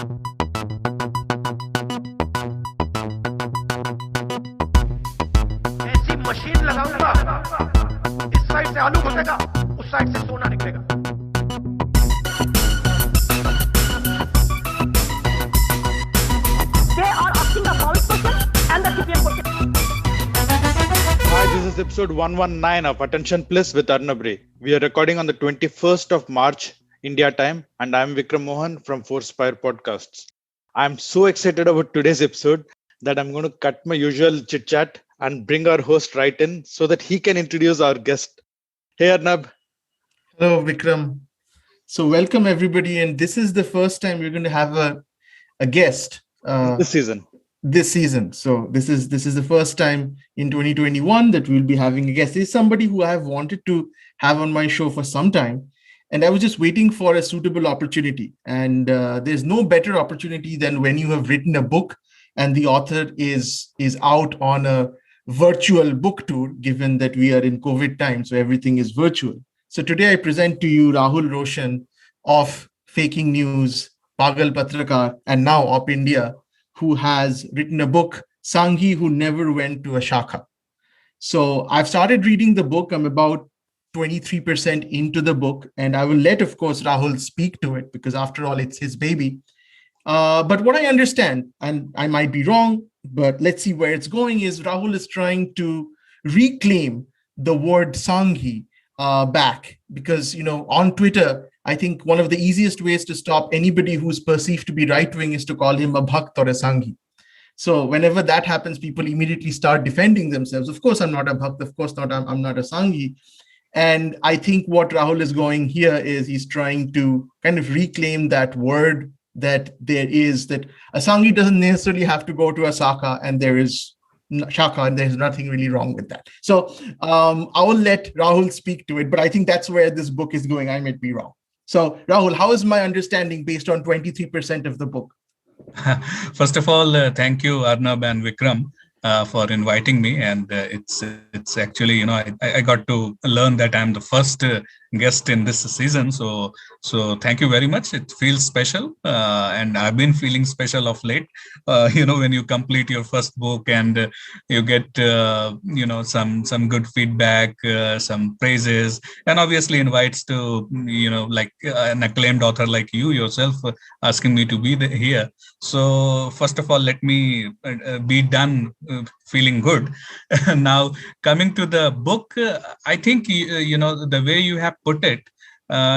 ऐसी मशीन लगाऊंगा, इस साइड से आलू घुसेगा, उस साइड से सोना निकलेगा। They are asking a foul question and the CPM question. Hi, this is episode 119 of Attention Pliss with Arnab. We are recording on the 21st of March, India time, and I'm Vikram Mohan from Forspire Podcasts. I'm so excited about today's episode that I'm going to cut my usual chit chat and bring our host right in so that he can introduce our guest. Hey, Arnab. Hello, Vikram. So welcome everybody, and this is the first time we're going to have a guest This season. this season. So this is the first time in 2021 that we'll be having a guest. This is somebody who I've wanted to have on my show for some time, and I was just waiting for a suitable opportunity. And there's no better opportunity than when you have written a book and the author is out on a virtual book tour, given that we are in COVID time, so everything is virtual. So today I present to you Rahul Roushan of Faking News, Pagal Patrakar, and now OpIndia, who has written a book, Sanghi, Who Never Went to a Shakha. So I've started reading the book. I'm about 23% into the book, and I will let, of course, Rahul speak to it because after all, it's his baby. But what I understand, and I might be wrong, but let's see where it's going, is Rahul is trying to reclaim the word Sanghi back because, on Twitter, I think one of the easiest ways to stop anybody who's perceived to be right-wing is to call him a bhakt or a Sanghi. So whenever that happens, people immediately start defending themselves. Of course, I'm not a bhakt. Of course not. I'm not a Sanghi. And I think what Rahul is going here is he's trying to kind of reclaim that word that there is, that a Sanghi doesn't necessarily have to go to a shakha, and there is shakha, and there's nothing really wrong with that. So I will let Rahul speak to it, but I think that's where this book is going. I might be wrong. So Rahul, how is my understanding based on 23% of the book? First of all, thank you, Arnab and Vikram, for inviting me. And it's actually, I got to learn that I'm the first guest in this season. So thank you very much. It feels special, and I've been feeling special of late. When you complete your first book and you get some good feedback, some praises, and obviously invites to like an acclaimed author like you yourself asking me to be here. So first of all, let me be done feeling good. Now coming to the book, I think the way you have put it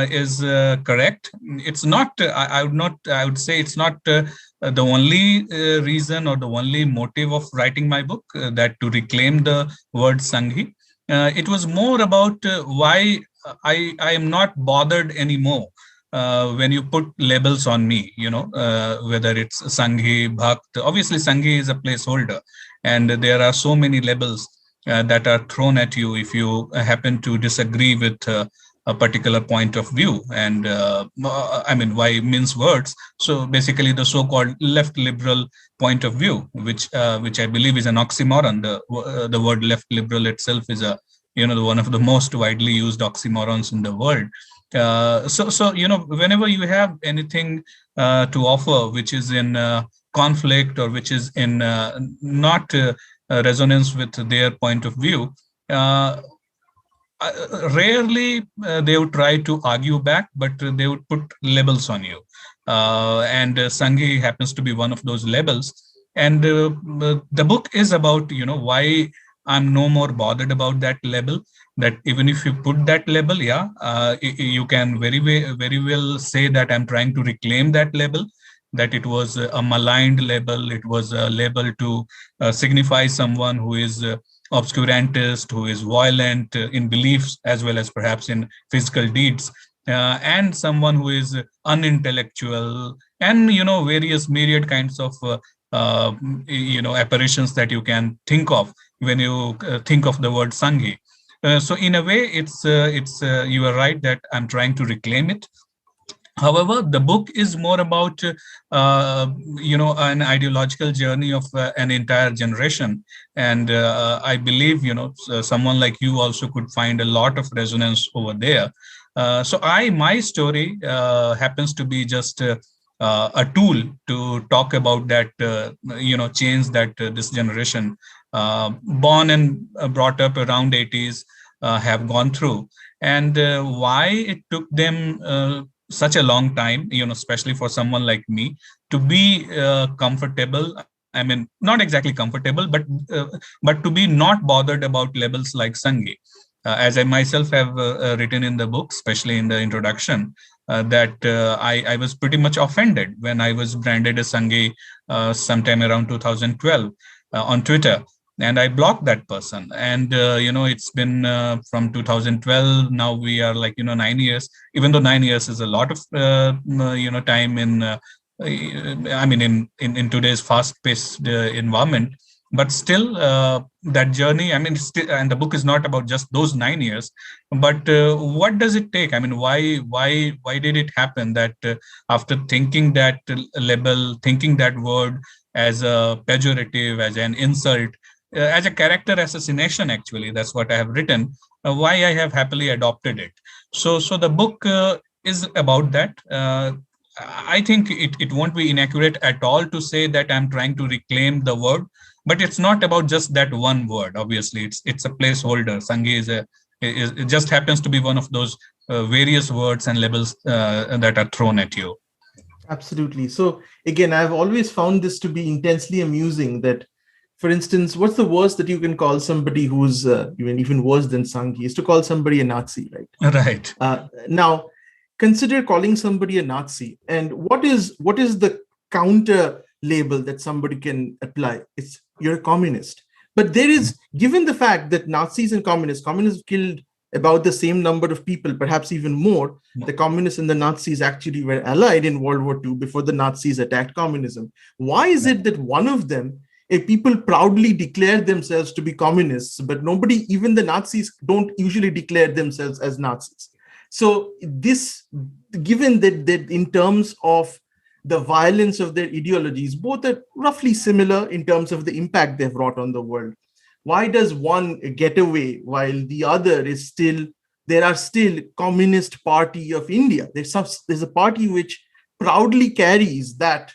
is correct. It's not. I would say it's not the only reason or the only motive of writing my book, that to reclaim the word Sanghi. It was more about why I am not bothered anymore when you put labels on me. Whether it's Sanghi, Bhakt. Obviously, Sanghi is a placeholder, and there are so many labels that are thrown at you if you happen to disagree with a particular point of view. And why mince words? So basically the so-called left liberal point of view, which I believe is an oxymoron. The word left liberal itself is one of the most widely used oxymorons in the world. So whenever you have anything to offer which is in conflict or which is in not resonance with their point of view, rarely they would try to argue back, but they would put labels on you. And Sanghi happens to be one of those labels. And the book is about, why I'm no more bothered about that label, that even if you put that label, you can very well say that I'm trying to reclaim that label, that it was a maligned label. It was a label to signify someone who is obscurantist, who is violent in beliefs as well as perhaps in physical deeds, and someone who is unintellectual, and various myriad kinds of apparitions that you can think of when you think of the word Sanghi. So in a way, it's you are right that I'm trying to reclaim it. However, the book is more about, an ideological journey of an entire generation. And I believe, someone like you also could find a lot of resonance over there. So my story happens to be just a tool to talk about that change that this generation, born and brought up around 80s, have gone through, and why it took them such a long time, especially for someone like me, to be comfortable. I mean, not exactly comfortable, but to be not bothered about labels like Sanghi. As I myself have written in the book, especially in the introduction, that I was pretty much offended when I was branded as Sanghi sometime around 2012 on Twitter. And I blocked that person. And, it's been from 2012. Now we are like, 9 years, even though 9 years is a lot of, time in, I mean, in today's fast-paced environment. But still, that journey, I mean, still, and the book is not about just those 9 years, but what does it take? I mean, why did it happen that after thinking that label, thinking that word as a pejorative, as an insult, as a character assassination, actually, that's what I have written, why I have happily adopted it. So the book is about that. I think it won't be inaccurate at all to say that I'm trying to reclaim the word, but it's not about just that one word. Obviously, it's a placeholder. Sanghi it just happens to be one of those various words and labels that are thrown at you. Absolutely. So again, I've always found this to be intensely amusing that, for instance, what's the worst that you can call somebody who's even worse than Sanghi is to call somebody a Nazi, right? Right. Now, consider calling somebody a Nazi, and what is the counter label that somebody can apply? It's you're a communist. But there is, given the fact that Nazis and communists killed about the same number of people, perhaps even more. The communists and the Nazis actually were allied in World War II before the Nazis attacked communism. Why is it that one of them, people proudly declare themselves to be communists, but nobody, even the Nazis, don't usually declare themselves as Nazis? So this, given that in terms of the violence of their ideologies, both are roughly similar in terms of the impact they've wrought on the world, why does one get away while the other is still, there are still Communist Party of India. There's a party which proudly carries that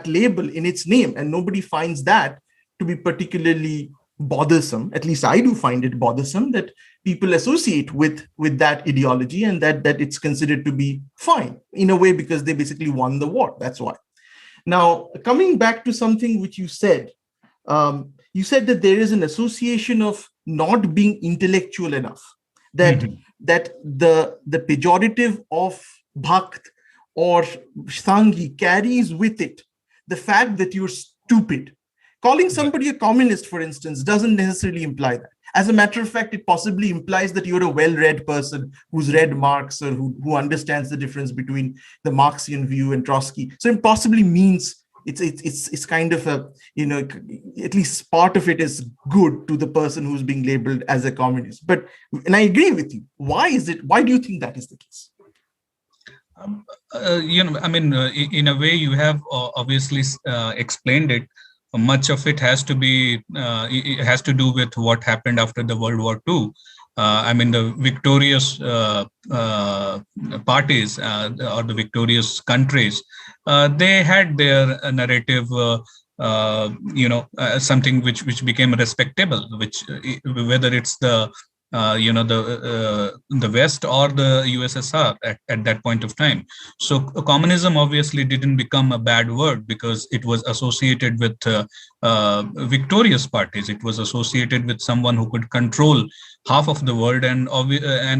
label in its name, and nobody finds that to be particularly bothersome. At least I do find it bothersome that people associate with that ideology, and that it's considered to be fine in a way because they basically won the war. That's why. Now, coming back to something which you said that there is an association of not being intellectual enough, that the pejorative of Bhakt or Sanghi carries with it the fact that you're stupid. Calling somebody a communist, for instance, doesn't necessarily imply that. As a matter of fact, it possibly implies that you're a well-read person who's read Marx or who understands the difference between the Marxian view and Trotsky. So it possibly means it's kind of a, at least part of it is good to the person who's being labeled as a communist. But, and I agree with you. Why do you think that is the case? In a way, you have obviously explained it. Much of it has to do with what happened after the World War II. The victorious parties or the victorious countries, they had their narrative, something which became respectable, which whether it's the West or the USSR at that point of time. So communism obviously didn't become a bad word because it was associated with victorious parties. It was associated with someone who could control half of the world, and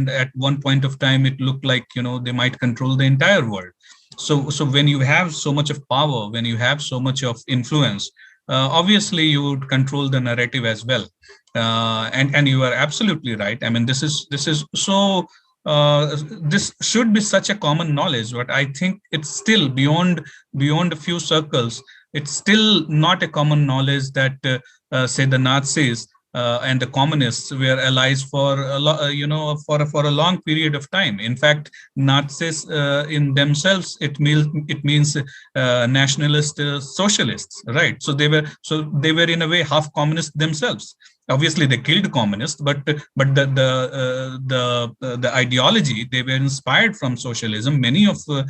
at one point of time it looked like they might control the entire world. So when you have so much of power, when you have so much of influence, obviously you would control the narrative as well. And you are absolutely right. This is so this should be such a common knowledge, but I think it's still beyond a few circles. It's still not a common knowledge that say the Nazis and the communists were allies for a long period of time. In fact, Nazis in themselves, it means nationalist socialists, right? So they were in a way half communist themselves. Obviously, they killed communists, but the ideology, they were inspired from socialism. Many of the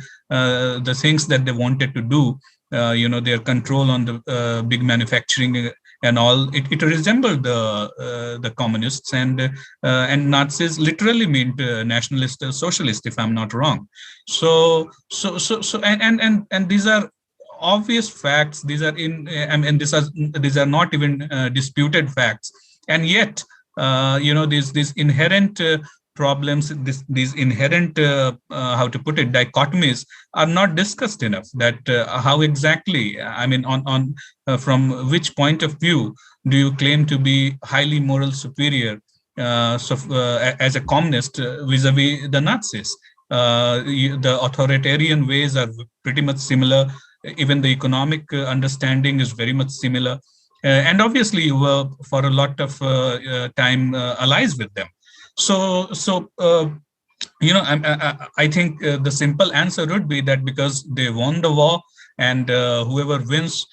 things that they wanted to do, their control on the big manufacturing and all, it resembled the communists, and Nazis literally meant nationalist, socialist, if I'm not wrong. And these are obvious facts. These are and these are not even disputed facts, and yet these inherent problems, these inherent how to put it, dichotomies are not discussed enough. That how exactly, I mean, on from which point of view do you claim to be highly moral superior as a communist vis-a-vis the Nazis? The authoritarian ways are pretty much similar. Even the economic understanding is very much similar. And obviously, you were for a lot of time allies with them. I think the simple answer would be that because they won the war, and whoever wins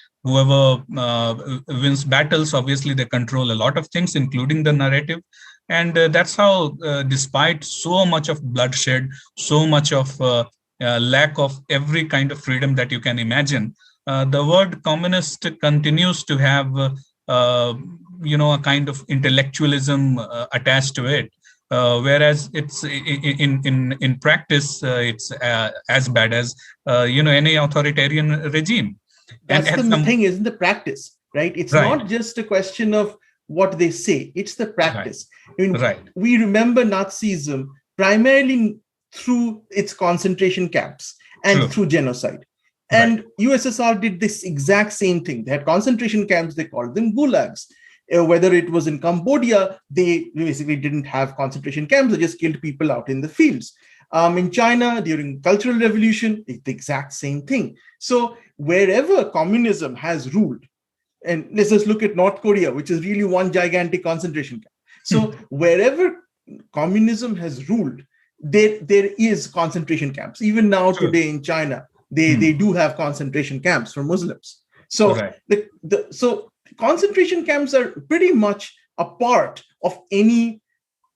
battles, obviously they control a lot of things, including the narrative. And that's how, despite so much of bloodshed, so much of lack of every kind of freedom that you can imagine, the word communist continues to have a kind of intellectualism attached to it, whereas it's in practice it's as bad as any authoritarian regime. That's the thing, isn't the practice, right? It's right. Not just a question of what they say, it's the practice. Right. I mean, we remember Nazism primarily through its concentration camps and through genocide. And USSR did this exact same thing. They had concentration camps, they called them gulags. Whether it was in Cambodia, they basically didn't have concentration camps, they just killed people out in the fields. In China, during Cultural Revolution, it's the exact same thing. So wherever communism has ruled, and let's just look at North Korea, which is really one gigantic concentration camp. So wherever communism has ruled, there is concentration camps. Even now, today in China, they do have concentration camps for Muslims. So so concentration camps are pretty much a part of any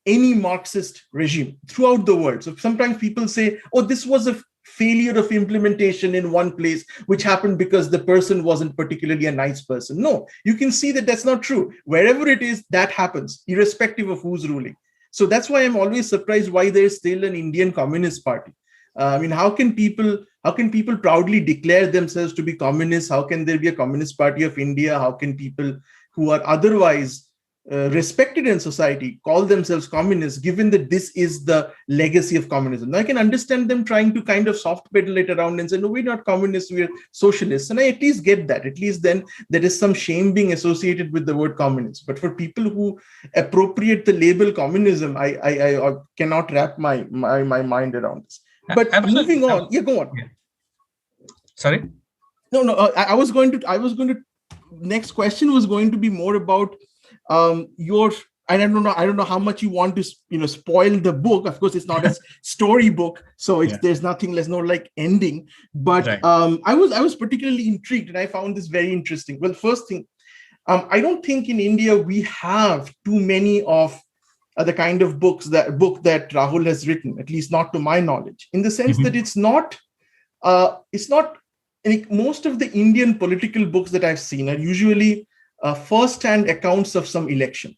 Marxist regime throughout the world. So sometimes people say, oh, this was a failure of implementation in one place, which happened because the person wasn't particularly a nice person. No, you can see that that's not true. Wherever it is, that happens, irrespective of who's ruling. So that's why I'm always surprised why there's still an Indian Communist Party. I mean, how can people proudly declare themselves to be communists? How can there be a Communist Party of India? How can people who are otherwise respected in society call themselves communists, given that this is the legacy of communism? Now, I can understand them trying to kind of soft pedal it around and say, no, we're not communists, we're socialists. And I at least get that. At least then there is some shame being associated with the word communist. But for people who appropriate the label communism, I cannot wrap my mind around this. But Absolutely. Moving on, go on. Yeah. Sorry? No. I was going to. Next question was going to be more about your. I don't know how much you want to spoil the book. Of course, it's not a story book, so there's there's no like ending. But I was particularly intrigued, and I found this very interesting. Well, first thing, I don't think in India we have too many of the kind of book that Rahul has written, at least not to my knowledge, in the sense that it's not most of the Indian political books that I've seen are usually first-hand accounts of some election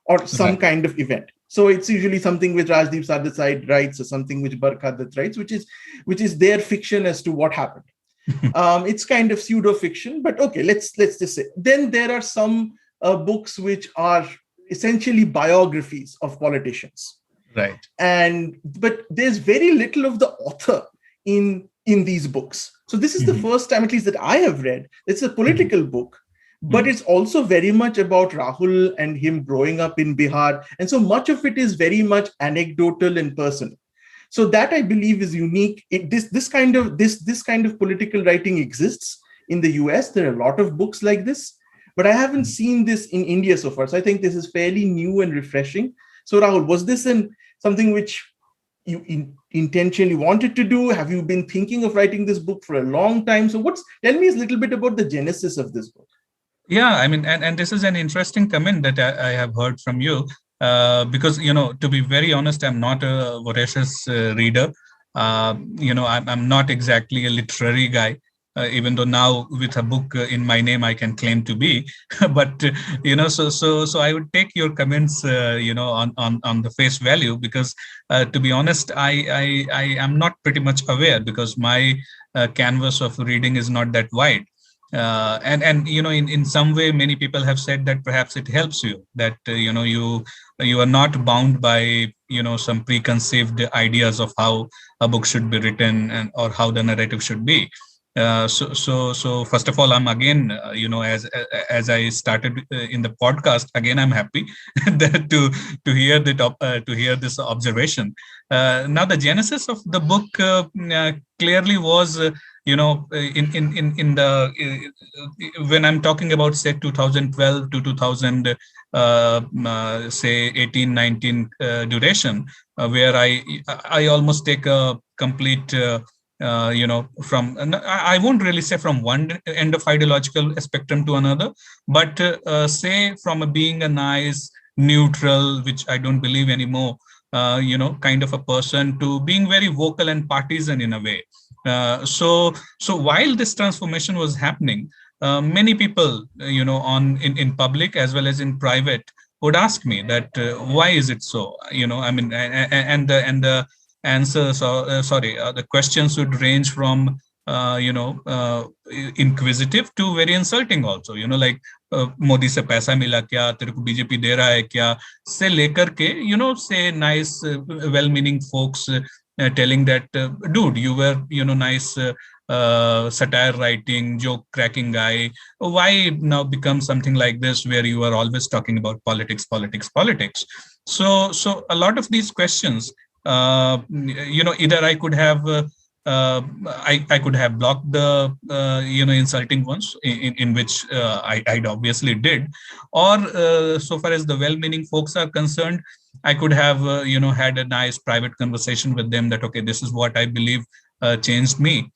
or some kind of event. So it's usually something which Rajdeep Sardesai writes or something which Barkha Dutt writes, which is their fiction as to what happened. It's kind of pseudo fiction, but okay, let's just say. Then there are some books which are essentially biographies of politicians, right? But there's very little of the author in these books. So this is the first time, at least, that I have read. It's a political book, but it's also very much about Rahul and him growing up in Bihar, and so much of it is very much anecdotal and personal. So that, I believe, is unique. This kind of political writing exists in the US. There are a lot of books like this, but I haven't seen this in India so far. So I think this is fairly new and refreshing. So Rahul, was this something which you intentionally wanted to do? Have you been thinking of writing this book for a long time? So tell me a little bit about the genesis of this book. Yeah, I mean, and this is an interesting comment that I have heard from you, because, to be very honest, I'm not a voracious reader. I'm not exactly a literary guy, even though now with a book in my name, I can claim to be. But, so I would take your comments, on the face value, because to be honest, I am not pretty much aware, because my canvas of reading is not that wide. And in some way many people have said that perhaps it helps you, that you are not bound by some preconceived ideas of how a book should be written, and or how the narrative should be. So first of all, I'm again, as I started in the podcast, again I'm happy that to hear this observation. Now the genesis of the book clearly was, in the when I'm talking about, say, 2012 to 2000, say 18 19 duration, where I almost take a complete from, I won't really say from one end of ideological spectrum to another, but say from being a nice neutral, which I don't believe anymore, kind of a person, to being very vocal and partisan in a way. So while this transformation was happening, many people, in public as well as in private, would ask me that, why is it so? I mean, and the answers, or the questions would range from inquisitive to very insulting also. Like, Modi से पैसा मिला क्या, तेरे को BJP दे रहा है क्या, से लेकर के, say nice, well-meaning folks telling that, dude, you were, nice, satire writing, joke cracking guy. Why now become something like this, where you are always talking about politics, politics, politics? So a lot of these questions, either I could have, I could have blocked the insulting ones, in which I obviously did, or so far as the well-meaning folks are concerned, I could have had a nice private conversation with them, that okay, this is what I believe changed me.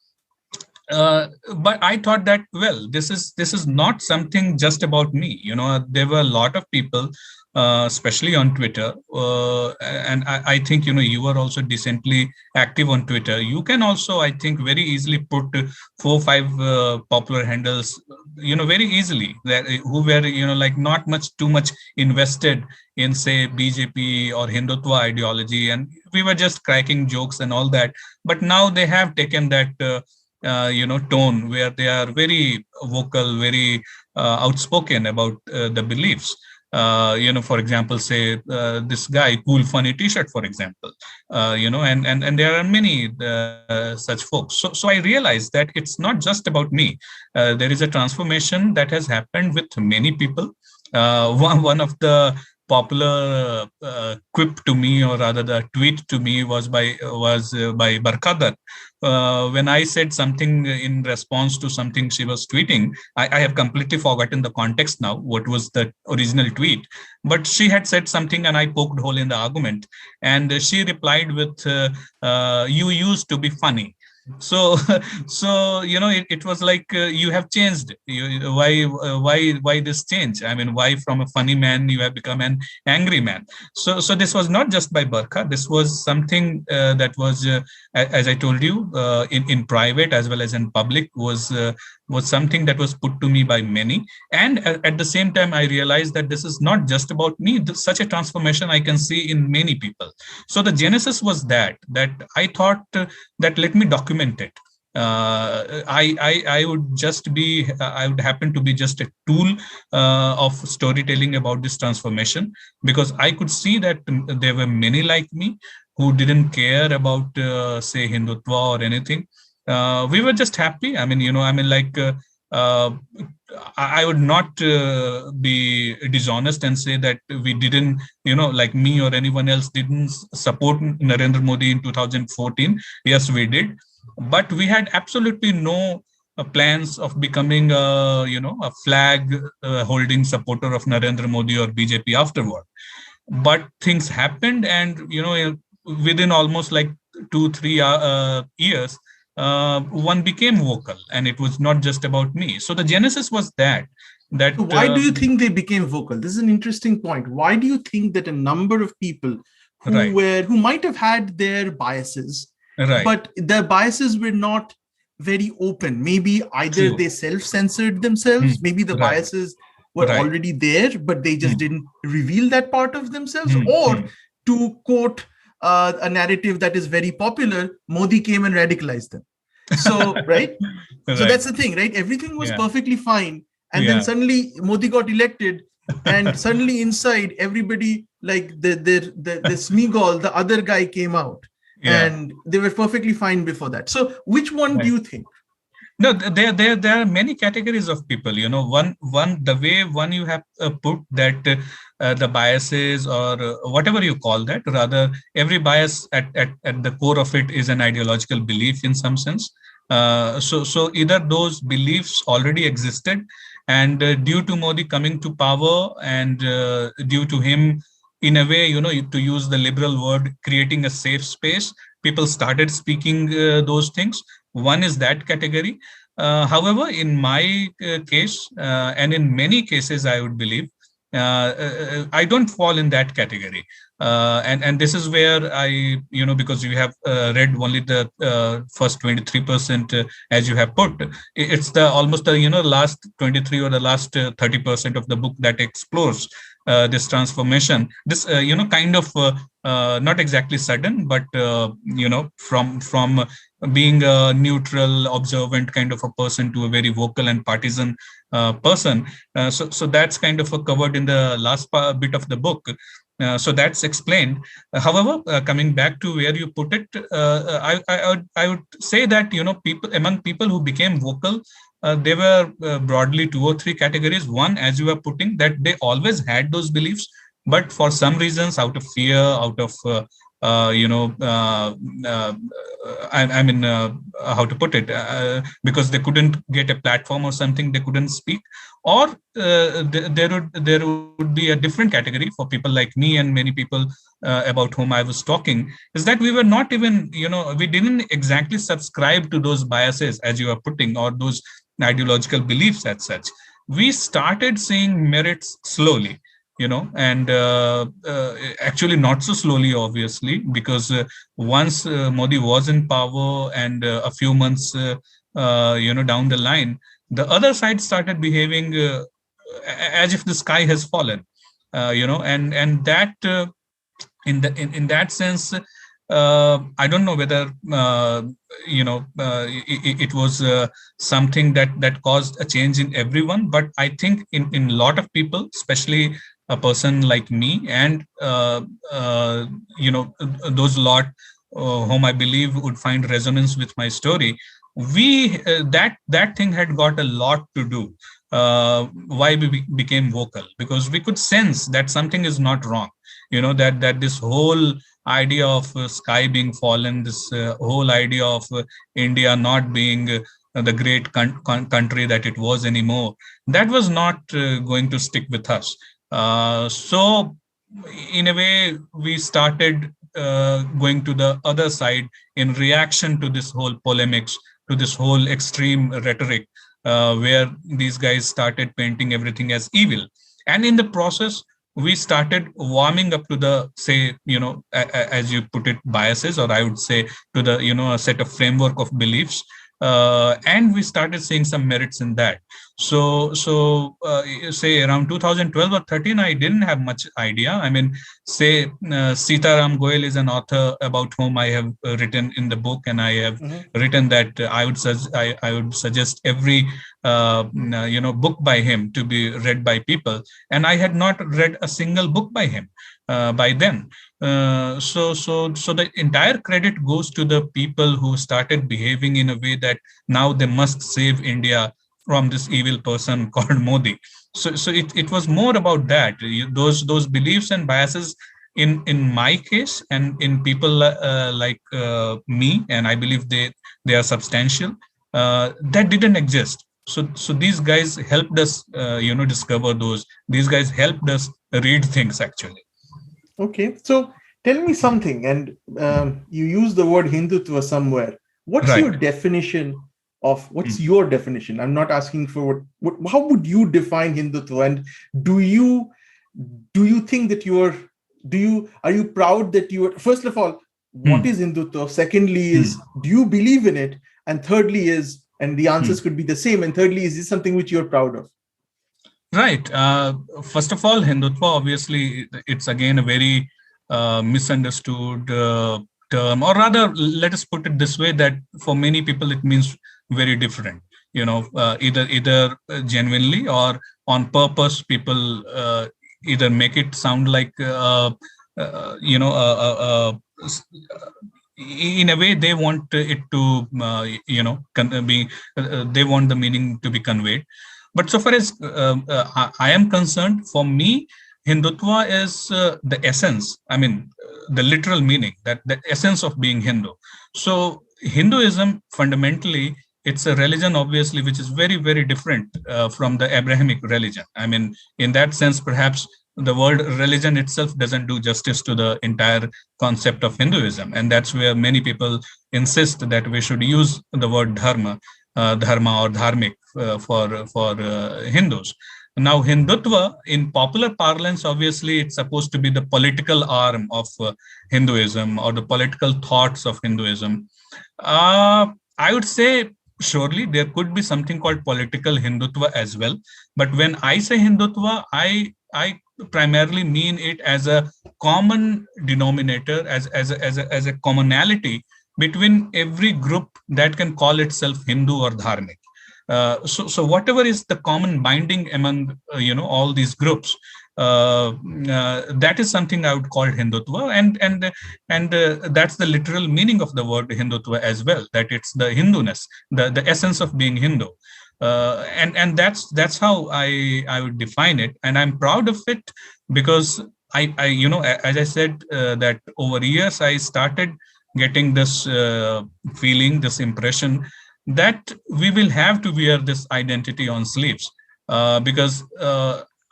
But I thought that, well, this is not something just about me. There were a lot of people, especially on Twitter, and I think you are also decently active on Twitter. You can also, I think, very easily put 4 5 popular handles, very easily, that who were like not much too much invested in, say, BJP or Hindutva ideology, and we were just cracking jokes and all that. But now they have taken that. Tone where they are very vocal, very outspoken about the beliefs. For example, say this guy, Cool Funny T-shirt, for example, and there are many such folks. So I realized that it's not just about me. There is a transformation that has happened with many people. One of the popular quip to me, or rather the tweet to me, was by Barkadar. When I said something in response to something she was tweeting, I have completely forgotten the context now, what was the original tweet, but she had said something and I poked hole in the argument, and she replied with, you used to be funny. So it was like, you have changed. Why this change? I mean, why from a funny man you have become an angry man? So this was not just by Barkha. This was something that was, as I told you, in private as well as in public, was something that was put to me by many. And at the same time, I realized that this is not just about me. Such a transformation I can see in many people. So the genesis was that I thought that let me document it. I would happen to be just a tool of storytelling about this transformation, because I could see that there were many like me who didn't care about, say, Hindutva or anything. We were just happy. I mean, I would not be dishonest and say that we didn't, like me or anyone else, didn't support Narendra Modi in 2014. Yes, we did. But we had absolutely no plans of becoming a flag holding supporter of Narendra Modi or BJP afterward. But things happened, and within almost like 2-3 years, one became vocal, and it was not just about me. So the genesis was that. So why do you think they became vocal? This is an interesting point. Why do you think that a number of people who might have had their biases, but their biases were not very open? Maybe either they self-censored themselves, maybe the biases were already there, but they just didn't reveal that part of themselves, or to quote a narrative that is very popular, Modi came and radicalized them. So, So that's the thing, right? Everything was perfectly fine. And then suddenly Modi got elected, and suddenly inside everybody, like the Smigol, the other guy, came out, and they were perfectly fine before that. So which one do you think? No, there are many categories of people. One the way you have put that the biases, or whatever you call that, rather every bias at the core of it is an ideological belief in some sense. So either those beliefs already existed, and due to Modi coming to power, and due to him, in a way, to use the liberal word, creating a safe space, people started speaking those things. One is that category. However, in my case, and in many cases, I would believe, I don't fall in that category. And this is where I, because you have read only the first 23%, as you have put, it's the almost the last 23 or the last 30% of the book that explores this transformation. This kind of not exactly sudden, but from being a neutral, observant kind of a person to a very vocal and partisan person. So that's kind of covered in the last bit of the book. So that's explained. However, coming back to where you put it, I would say that among people who became vocal, there were broadly 2 or 3 categories. One, as you were putting, that they always had those beliefs, but for some reasons, out of fear, out of I mean, how to put it, because they couldn't get a platform or something, they couldn't speak. Or there would be a different category for people like me and many people about whom I was talking, is that we were not even, we didn't exactly subscribe to those biases, as you are putting, or those ideological beliefs as such. We started seeing merits slowly. And actually not so slowly, obviously, because once Modi was in power, and a few months, down the line, the other side started behaving as if the sky has fallen, and that in that sense, I don't know whether it was something that caused a change in everyone, but I think in a lot of people, especially a person like me, and those lot whom I believe would find resonance with my story, we that thing had got a lot to do why we became vocal, because we could sense that something is not wrong. That this whole idea of sky being fallen, this whole idea of India not being the great country that it was anymore, that was not going to stick with us. So in a way, we started going to the other side in reaction to this whole polemics, to this whole extreme rhetoric, where these guys started painting everything as evil. And in the process, we started warming up to the, say, as you put it, biases, or I would say to the, a set of framework of beliefs. And we started seeing some merits in that. So say around 2012 or 13, I didn't have much idea. I mean, say Sitaram Goel is an author about whom I have written in the book, and I have written that I would suggest every book by him to be read by people, and I had not read a single book by him by then. So the entire credit goes to the people who started behaving in a way that now they must save India from this evil person called Modi. So it was more about that. Those beliefs and biases in my case, and in people like me, and I believe they are substantial, that didn't exist. So these guys helped us discover those. These guys helped us read things, actually. Okay, so tell me something, and you use the word Hindutva somewhere. What's your definition of what's your definition? I'm not asking for what how would you define Hindutva? And do you think that are you proud that you are, first of all, what is Hindutva? Secondly is, do you believe in it? And thirdly is, and the answers could be the same. And thirdly, is this something which you're proud of? Right. First of all, Hindutva, obviously, it's again a very misunderstood term, or rather, let us put it this way, that for many people, it means very different. Either genuinely or on purpose, people either make it sound like, in a way they want it to, they want the meaning to be conveyed. But so far as I am concerned, for me, Hindutva is the essence. I mean, the literal meaning, that the essence of being Hindu. So Hinduism, fundamentally, it's a religion, obviously, which is very, very different from the Abrahamic religion. I mean, in that sense, perhaps the word religion itself doesn't do justice to the entire concept of Hinduism. And that's where many people insist that we should use the word dharma or dharmic for Hindus. Now, Hindutva, in popular parlance, obviously, it's supposed to be the political arm of Hinduism or the political thoughts of Hinduism. I would say, surely, there could be something called political Hindutva as well. But when I say Hindutva, I primarily mean it as a common denominator, as a commonality between every group that can call itself Hindu or Dharmic. So whatever is the common binding among all these groups, that is something I would call Hindutva, and that's the literal meaning of the word Hindutva as well. That it's the Hinduness, the essence of being Hindu, and that's how I would define it, and I'm proud of it because I as I said that over years I started getting this feeling, this impression that we will have to wear this identity on sleeves because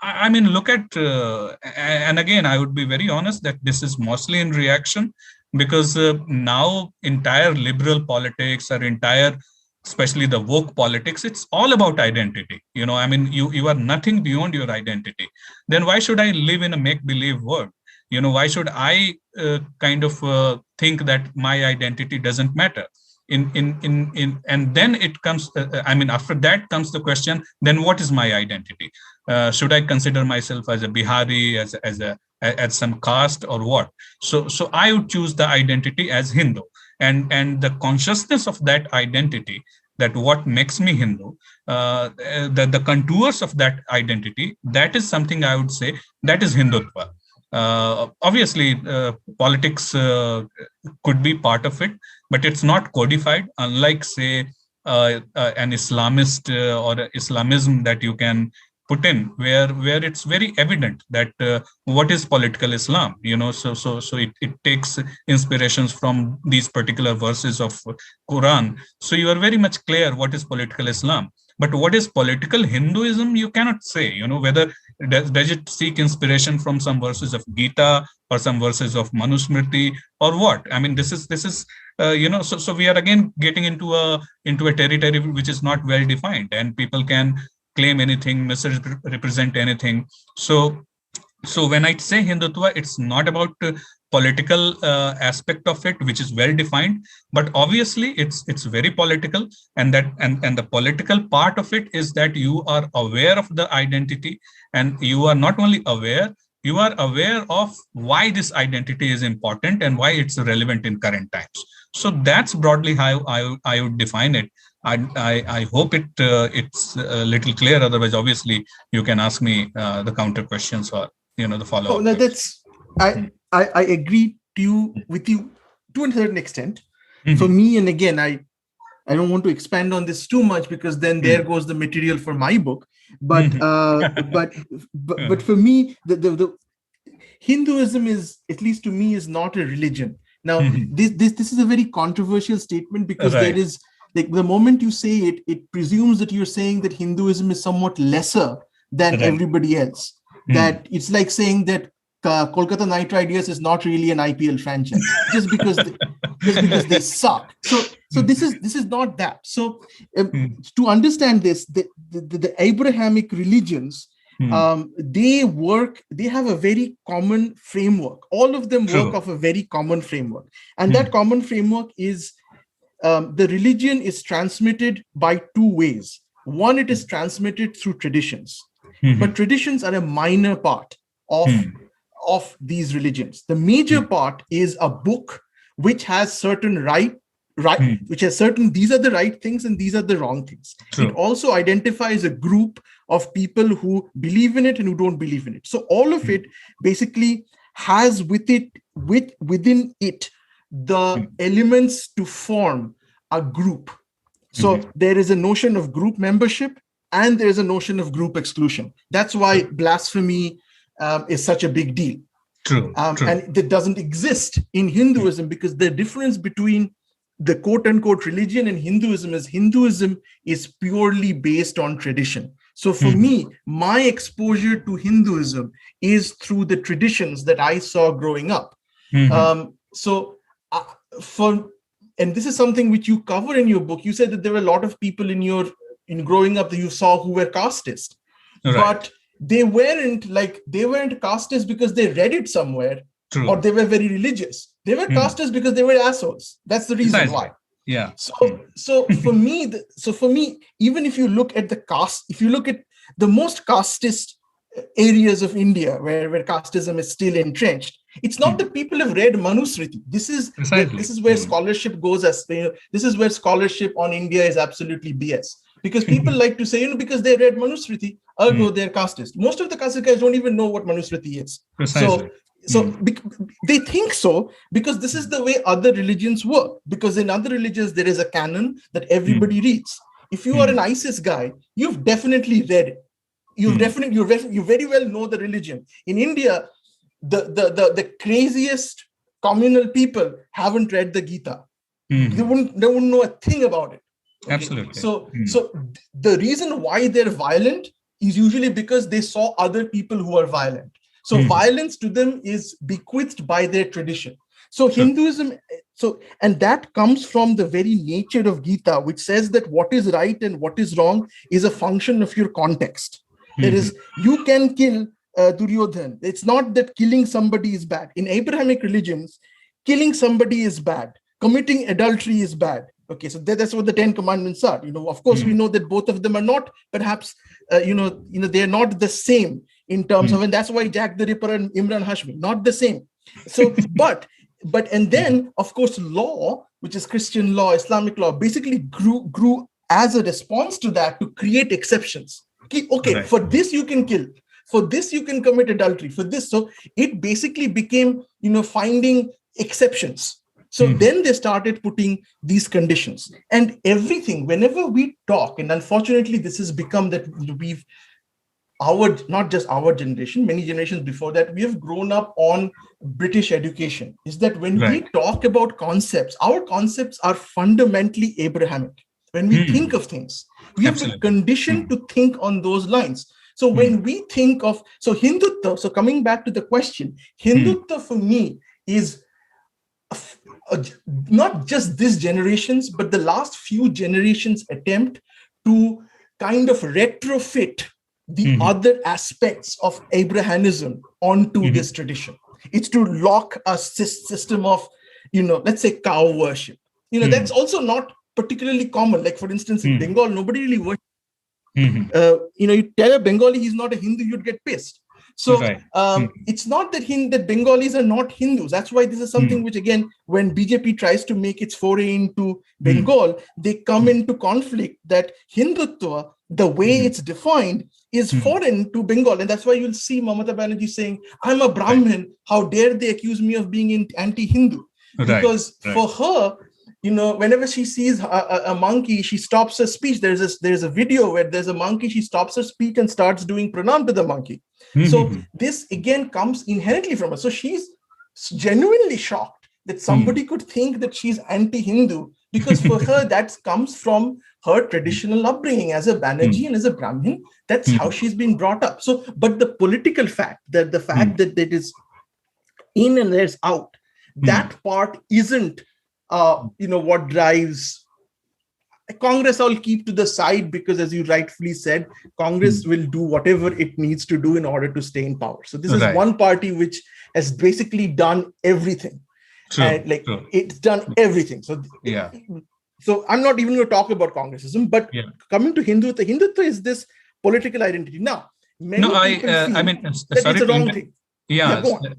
I mean, look at, and again, I would be very honest that this is mostly in reaction because now entire liberal politics or especially the woke politics, it's all about identity. I mean, you are nothing beyond your identity. Then why should I live in a make-believe world? Why should I think that my identity doesn't matter? And then it comes, after that comes the question, then what is my identity? Should I consider myself as a Bihari, as some caste or what? So I would choose the identity as Hindu, and the consciousness of that identity, that what makes me Hindu, the contours of that identity, that is something I would say that is Hindutva. Obviously, politics could be part of it, but it's not codified, unlike, say, an Islamist or Islamism that you can put in, where it's very evident that what is political Islam. So it takes inspirations from these particular verses of Quran. So you are very much clear what is political Islam. But what is political Hinduism, you cannot say, whether does it seek inspiration from some verses of Gita or some verses of Manusmriti or what? I mean, this is so we are again getting into a territory which is not well defined, and people can claim anything, misrepresent anything. So when I say Hindutva, it's not about political aspect of it, which is well defined, but obviously it's very political, and the political part of it is that you are aware of the identity, and you are not only aware, you are aware of why this identity is important and why it's relevant in current times. So that's broadly how I would define it. I hope it's a little clear. Otherwise, obviously, you can ask me the counter questions or the follow-up. Oh, no, that's I agree with you to a certain extent. Mm-hmm. For me, and again, I don't want to expand on this too much because then there goes the material for my book. But but for me, the Hinduism is, at least to me, is not a religion. Now, this is a very controversial statement because there is, like, the moment you say it, it presumes that you're saying that Hinduism is somewhat lesser than everybody else. That it's like saying that Kolkata Knight Riders is not really an IPL franchise just because just because they suck. So this is not that. So to understand this, the Abrahamic religions, they have a very common framework. All of them work off a very common framework. And that common framework is the religion is transmitted by two ways. One, it is transmitted through traditions, but traditions are a minor part of these religions. The major part is a book which has certain which has certain, these are the right things and these are the wrong things. It also identifies a group of people who believe in it and who don't believe in it. So all of it basically has within it the elements to form a group. So there is a notion of group membership and there is a notion of group exclusion. That's why blasphemy is such a big deal. True. And that doesn't exist in Hinduism, because the difference between the quote unquote religion and Hinduism is purely based on tradition. So for me, my exposure to Hinduism is through the traditions that I saw growing up. And this is something which you cover in your book. You said that there were a lot of people in growing up that you saw who were casteist, but they weren't casteist because they read it somewhere or they were very religious. They were casteist because they were assholes. That's the reason why. Yeah. So for me, even if you look at the caste, if you look at the most casteist areas of India where casteism is still entrenched, it's not that people have read Manusmriti. This is where scholarship goes this is where scholarship on India is absolutely BS. Because people like to say, because they read Manusmriti, ergo they're casteist. Most of the casteist guys don't even know what Manusmriti is. So they think so because this is the way other religions work. Because in other religions, there is a canon that everybody reads. If you are an ISIS guy, you've definitely read it. You very well know the religion. In India, the craziest communal people haven't read the Gita. They wouldn't know a thing about it. Okay? Absolutely. So the reason why they're violent is usually because they saw other people who are violent. So violence to them is bequeathed by their tradition. So Hinduism, and that comes from the very nature of Gita, which says that what is right and what is wrong is a function of your context. That is, you can kill Duryodhan. It's not that killing somebody is bad. In Abrahamic religions, killing somebody is bad. Committing adultery is bad. Okay, so that's what the 10 commandments are. Of course, we know that both of them are not, perhaps, they're not the same in terms of, and that's why Jack the Ripper and Imran Hashmi, not the same. So, and then, of course, law, which is Christian law, Islamic law, basically grew as a response to that to create exceptions. Okay, for this you can kill. For this you can commit adultery. For this, so it basically became, finding exceptions. So then they started putting these conditions and everything. Whenever we talk, and unfortunately, this has become that not just our generation, many generations before that, we have grown up on British education, is that when we talk about concepts, our concepts are fundamentally Abrahamic. When we think of things, we have been conditioned to think on those lines. So when we think of, Hindutva, so coming back to the question, Hindutva for me is not just this generation's, but the last few generations' attempt to kind of retrofit the other aspects of Abrahanism onto this tradition. It's to lock a system of, let's say cow worship. That's also not particularly common. Like, for instance, in Bengal, nobody really worships. You tell a Bengali he's not a Hindu, you'd get pissed. So it's not that Bengalis are not Hindus. That's why this is something which, again, when BJP tries to make its foray into Bengal, they come into conflict that Hindutva, the way it's defined, is foreign to Bengal. And that's why you'll see Mamata Banerjee saying, I'm a Brahmin. How dare they accuse me of being anti-Hindu? Because for her, whenever she sees a monkey, she stops her speech. There's a video where there's a monkey, she stops her speech and starts doing pranam to the monkey. So this again comes inherently from her. So she's genuinely shocked that somebody could think that she's anti-Hindu, because for her that comes from her traditional upbringing as a Banerjee and as a Brahmin. That's how she's been brought up. So, but the political fact, that the fact that it is in and there's out, that part isn't what drives Congress. I'll keep to the side because, as you rightfully said, Congress will do whatever it needs to do in order to stay in power. So this is one party which has basically done everything. It's done everything. So so I'm not even going to talk about Congressism, but coming to Hindutva is this political identity. Now, many it's a wrong thing. Go on.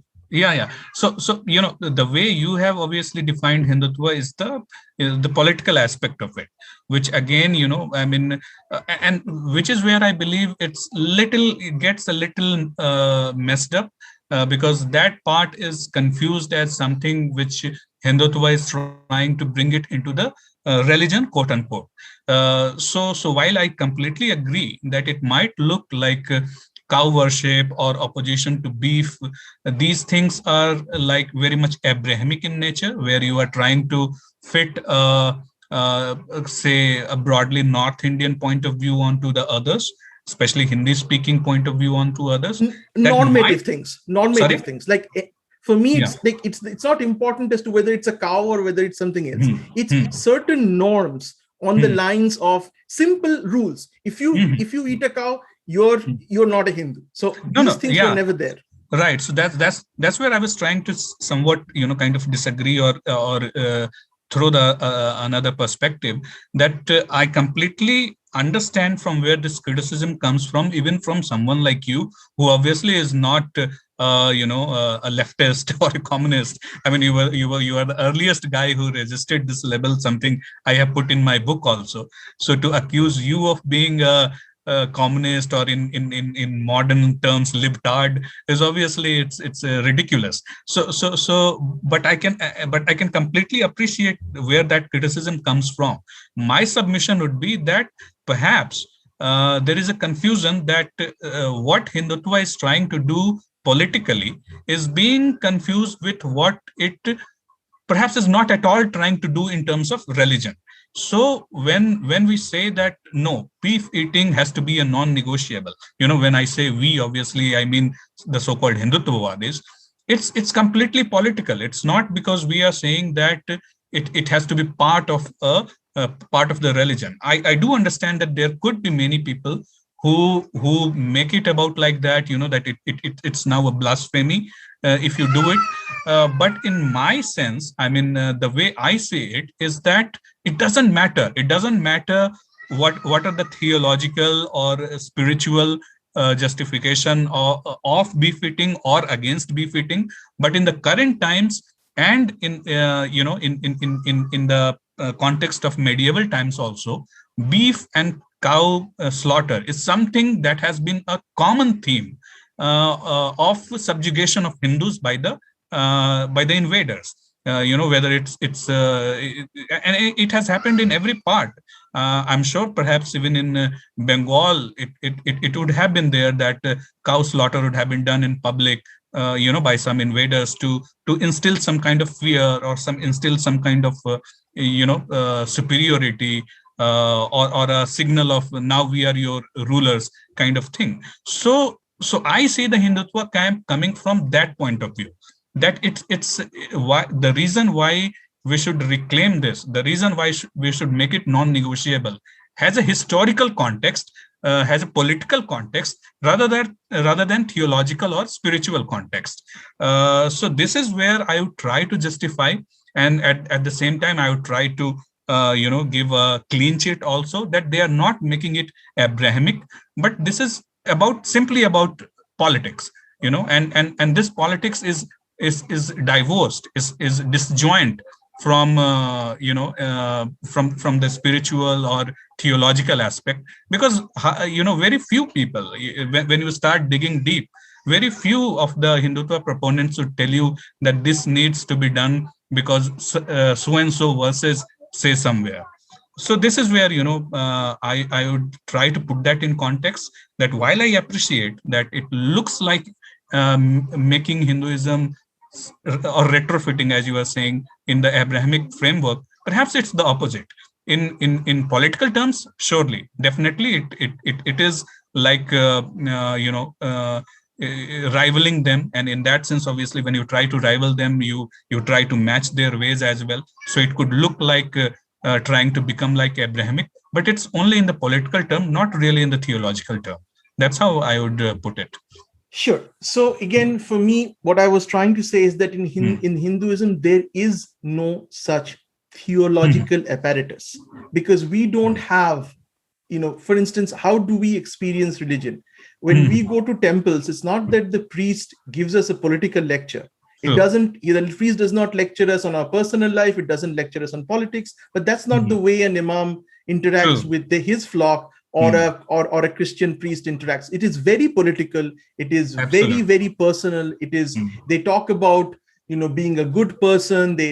So the way you have obviously defined Hindutva is the political aspect of it, which again, and which is where I believe it gets a little messed up, because that part is confused as something which Hindutva is trying to bring it into the religion, quote unquote. So while I completely agree that it might look like cow worship or opposition to beef, these things are like very much Abrahamic in nature, where you are trying to fit say a broadly North Indian point of view onto the others, especially Hindi speaking point of view onto others. Normative things. Like for me, it's not important as to whether it's a cow or whether it's something else. It's certain norms on the lines of simple rules. If you eat a cow, you're not a Hindu. So these things were never there. Right. So that's where I was trying to somewhat kind of disagree or throw the another perspective, that I completely understand from where this criticism comes from, even from someone like you, who obviously is not a leftist or a communist. I mean, you are the earliest guy who resisted this label, something I have put in my book also. So to accuse you of being a communist, or in modern terms libtard, is obviously it's ridiculous. But I can completely appreciate where that criticism comes from. My submission would be that perhaps there is a confusion that what Hindutva is trying to do politically is being confused with what it perhaps is not at all trying to do in terms of religion. So when we say that no, beef eating has to be a non-negotiable, when I say we, obviously I mean the so-called Hindutvavadis, it's completely political. It's not because we are saying that it has to be part of the religion. I do understand that there could be many people who make it about like that, that it's now a blasphemy if you do it. But in my sense, I mean, the way I see it is that it doesn't matter. It doesn't matter what are the theological or spiritual justification of beef eating or against beef eating. But in the current times, and in the context of medieval times also, beef and cow slaughter is something that has been a common theme of subjugation of Hindus by the invaders. Whether and it has happened in every part. I'm sure perhaps even in Bengal, it would have been there that cow slaughter would have been done in public, by some invaders to instill some kind of fear or instill some kind of superiority, or a signal of now we are your rulers kind of thing. So I see the Hindutva camp coming from that point of view, that it's why the reason why we should reclaim this, the reason why we should make it non-negotiable, has a historical context, has a political context, rather than theological or spiritual context. So this is where I would try to justify, and at the same time I would try to give a clean sheet also, that they are not making it Abrahamic, but this is simply about politics, and this politics is divorced, is disjoint from from the spiritual or theological aspect, because very few people, when you start digging deep, very few of the Hindutva proponents would tell you that this needs to be done because so and so verses say somewhere. So this is where I would try to put that in context, that while I appreciate that it looks like making Hinduism or retrofitting, as you were saying, in the Abrahamic framework, perhaps it's the opposite. In political terms, surely, definitely, it is like rivaling them, and in that sense, obviously, when you try to rival them, you try to match their ways as well. So it could look like trying to become like Abrahamic, but it's only in the political term, not really in the theological term. That's how I would put it. Sure. So again, for me, what I was trying to say is that in Hinduism, there is no such theological apparatus, because we don't have, for instance, how do we experience religion? When we go to temples, it's not that the priest gives us a political lecture. It doesn't, the priest does not lecture us on our personal life. It doesn't lecture us on politics, but that's not the way an imam interacts with his flock, or a Christian priest interacts. It is very political. It is very, very personal. It is, they talk about, being a good person. They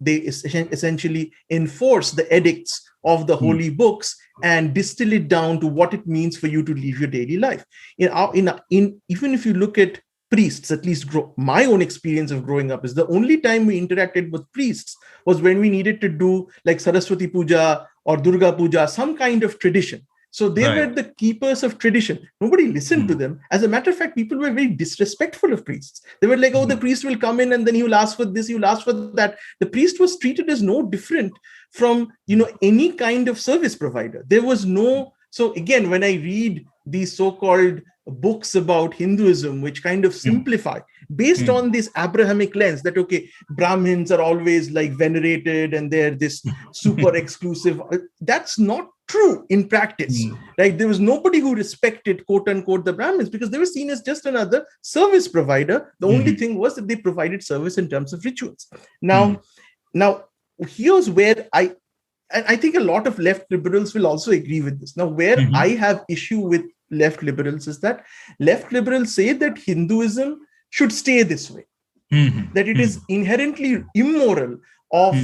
essentially enforce the edicts of the holy books and distill it down to what it means for you to live your daily life. Even if you look at priests, at least my own experience of growing up is the only time we interacted with priests was when we needed to do like Saraswati Puja or Durga Puja, some kind of tradition. So they were the keepers of tradition. Nobody listened to them. As a matter of fact, people were very disrespectful of priests. They were like, oh, the priest will come in and then he will ask for this, he will ask for that. The priest was treated as no different from, any kind of service provider. There was no, so again, when I read these so-called books about Hinduism, which kind of simplify based on this Abrahamic lens that, okay, Brahmins are always like venerated and they're this super exclusive. That's not true in practice. Right? There was nobody who respected, quote unquote, the Brahmins, because they were seen as just another service provider. The only thing was that they provided service in terms of rituals. Now, here's where I think a lot of left liberals will also agree with this. Now, where I have issue with left liberals is that left liberals say that Hinduism should stay this way, that it is inherently immoral of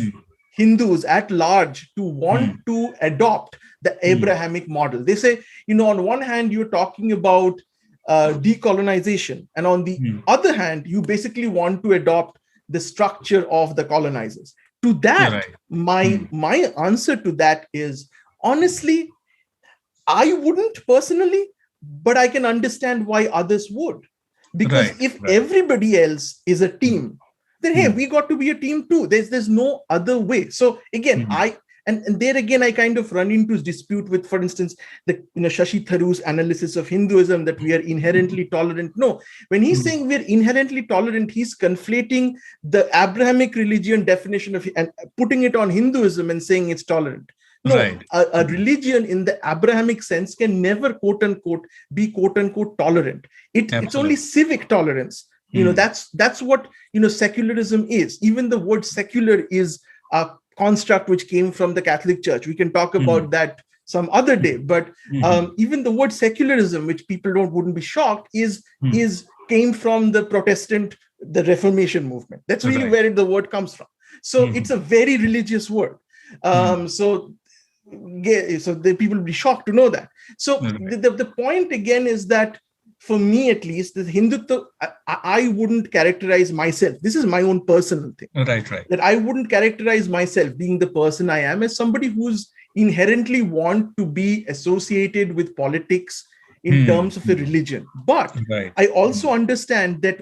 Hindus at large to want to adopt the Abrahamic model. They say, on one hand, you're talking about decolonization, and on the other hand, you basically want to adopt the structure of the colonizers. To that, my answer to that is, honestly, I wouldn't personally, but I can understand why others would. Because if everybody else is a team, then hey, we got to be a team too. There's no other way. So again, and there again, I kind of run into dispute with, for instance, the Shashi Tharoor's analysis of Hinduism that we are inherently tolerant. No, when he's saying we're inherently tolerant, he's conflating the Abrahamic religion definition of and putting it on Hinduism and saying it's tolerant. No, a religion in the Abrahamic sense can never, quote unquote, be quote unquote tolerant. It's only civic tolerance. That's what secularism is. Even the word secular is a construct which came from the Catholic Church. We can talk about that some other day. But even the word secularism, which people wouldn't be shocked, came from the Protestant, the Reformation movement. That's really where the word comes from. So it's a very religious word. So the people will be shocked to know that. So the point again is that, for me at least, the Hindutva, I wouldn't characterize myself. This is my own personal thing. Right. That I wouldn't characterize myself, being the person I am, as somebody who's inherently want to be associated with politics in terms of a religion. But I also understand that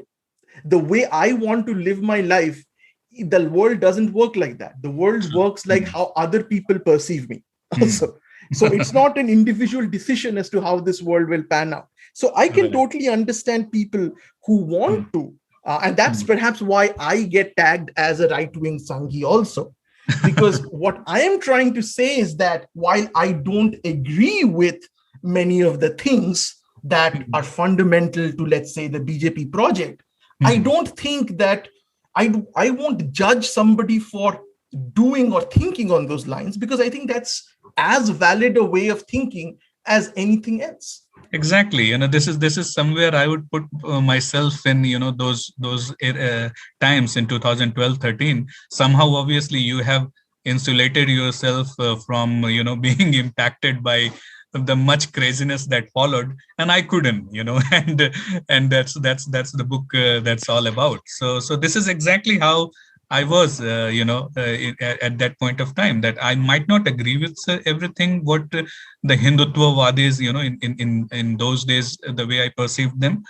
the way I want to live my life, the world doesn't work like that. The world works like how other people perceive me also. So it's not an individual decision as to how this world will pan out. So I can totally understand people who want to, and that's perhaps why I get tagged as a right-wing Sanghi also. Because what I am trying to say is that while I don't agree with many of the things that are fundamental to, let's say, the BJP project, I don't think that I won't judge somebody for doing or thinking on those lines, because I think that's as valid a way of thinking as anything else. Exactly. This is somewhere I would put myself in, those times in 2012-13. Somehow, obviously, you have insulated yourself from, being impacted by the much craziness that followed, and I couldn't, and that's the book that's all about. So this is exactly how I was, at that point of time, that I might not agree with everything what the Hindutva Vadis, in those days, the way I perceived them,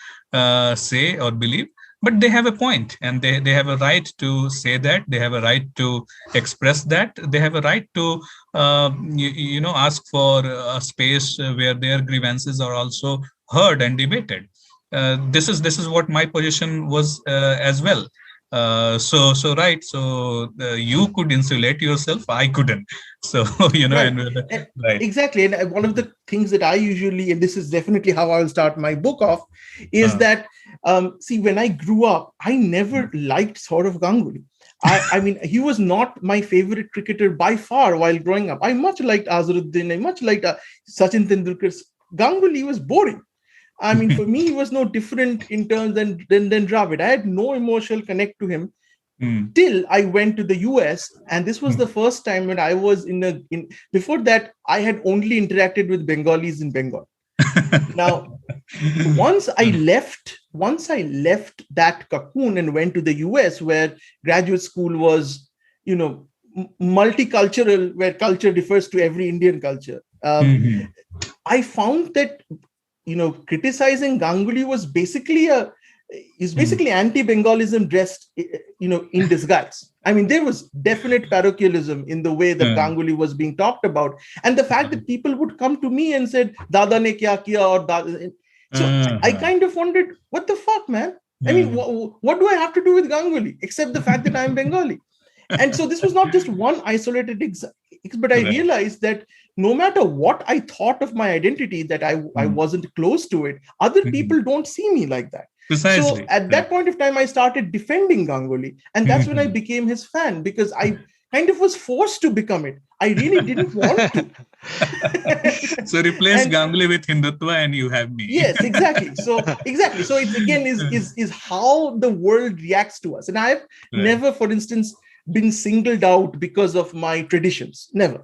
say or believe. But they have a point, and they have a right to say that. They have a right to express that. They have a right to, ask for a space where their grievances are also heard and debated. This is what my position was as well. So right. So you could insulate yourself. I couldn't. So Right. right. Exactly. And one of the things that I usually, and this is definitely how I'll start my book off, is that see, when I grew up, I never liked Saurav Ganguly. I mean, he was not my favorite cricketer by far while growing up. I much liked Azharuddin. I much liked Sachin Tendulkar. Ganguly was boring. I mean, for me, he was no different in terms than Dravid. I had no emotional connect to him till I went to the US, and this was the first time when I was before that, I had only interacted with Bengalis in Bengal. Now, once I left that cocoon and went to the US, where graduate school was, multicultural, where culture refers to every Indian culture, I found that, criticizing Ganguly was basically anti-Bengalism dressed, in disguise. I mean, there was definite parochialism in the way that Ganguly was being talked about, and the fact that people would come to me and said, "Dada ne kya kiya," or Dada. So I kind of wondered, what the fuck, man? I mean, what do I have to do with Ganguly except the fact that I'm Bengali? And so this was not just one isolated but I realized that no matter what I thought of my identity, that I wasn't close to it, other people don't see me like that. Precisely. So at that point of time, I started defending Ganguly, and that's when I became his fan, because I kind of was forced to become it. I really didn't want to. So replace Ganguly with Hindutva and you have me. Yes, exactly. So it again is how the world reacts to us. And I've never, for instance, been singled out because of my traditions. Never.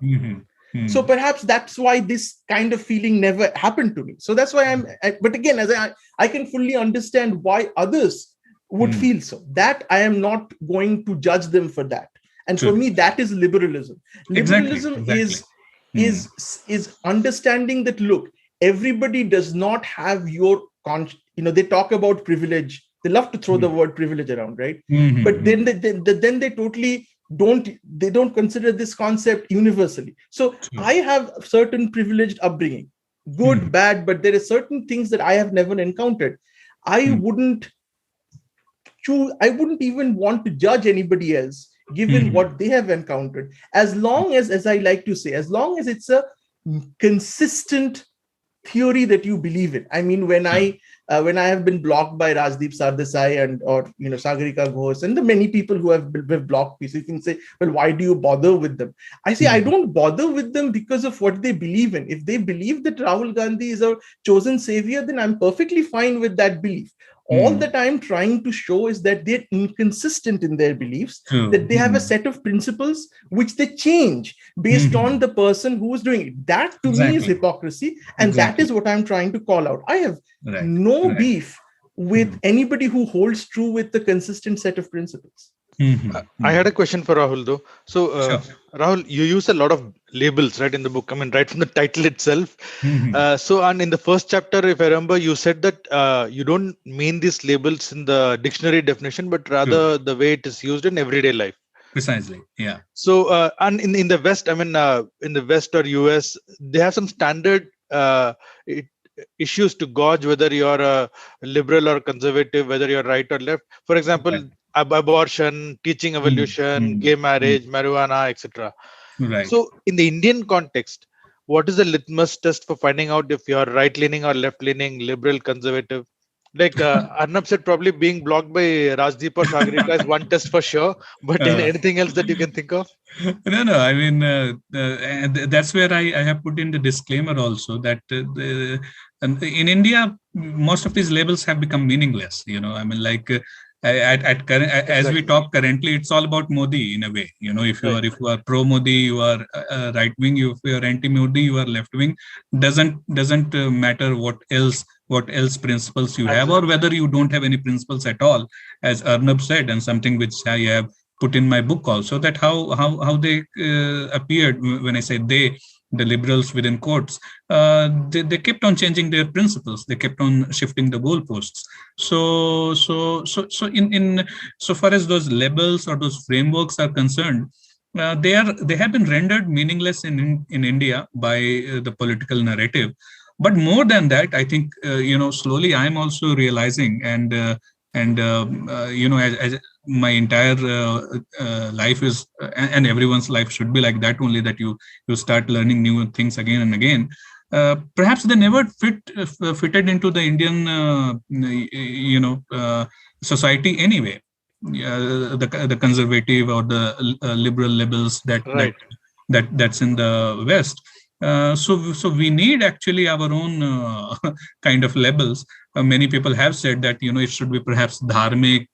So perhaps that's why this kind of feeling never happened to me. So that's why but again, as I can fully understand why others would feel so. That I am not going to judge them for that. And for me, that is liberalism. Liberalism is understanding that, look, everybody does not have your they talk about privilege. They love to throw the word privilege around, right? But then they totally don't consider this concept universally. So I have certain privileged upbringing, good, bad, but there are certain things that I have never encountered. I wouldn't even want to judge anybody else given what they have encountered, as long as I like to say, as long as it's a consistent theory that you believe in. I mean, when I have been blocked by Rajdeep Sardesai or Sagarika Ghosh and the many people who have blocked me, so you can say, well, why do you bother with them? I say I don't bother with them because of what they believe in. If they believe that Rahul Gandhi is a chosen savior, then I'm perfectly fine with that belief. All that I'm trying to show is that they're inconsistent in their beliefs, that they have a set of principles which they change based on the person who is doing it. That to me is hypocrisy, and that is what I'm trying to call out. I have no beef with anybody who holds true with the consistent set of principles. I had a question for Rahul though. So Rahul, you use a lot of labels, right, in the book. I mean, right from the title itself. And in the first chapter, if I remember, you said that you don't mean these labels in the dictionary definition, but rather the way it is used in everyday life. Precisely. Yeah. So and in the West, I mean, in the West or US, they have some standard issues to gauge whether you're a liberal or conservative, whether you're right or left. For example, abortion, teaching evolution, gay marriage, marijuana, etc. Right. So in the Indian context, what is the litmus test for finding out if you're right-leaning or left-leaning, liberal, conservative? Like Arnab said, probably being blocked by Rajdeep or Sagarika is one test for sure. But anything else that you can think of? No. I mean, that's where I have put in the disclaimer also that in India, most of these labels have become meaningless. I mean, like at current, as we talk currently, it's all about Modi in a way. If you are pro Modi, you are right wing. If you are anti Modi, you are left wing. Doesn't matter what else principles you have, or whether you don't have any principles at all, as Arnab said, and something which I have put in my book also, that how they appeared. When I say they, the liberals within quotes, they kept on changing their principles. They kept on shifting the goalposts. So in so far as those labels or those frameworks are concerned, they have been rendered meaningless in India by the political narrative. But more than that, I think slowly I am also realizing, and as my entire life is, and everyone's life should be like that only, that you start learning new things again and again. Perhaps they never fitted into the Indian society anyway. The conservative or the liberal labels that's in the West. So we need actually our own kind of labels. Many people have said that it should be perhaps dharmic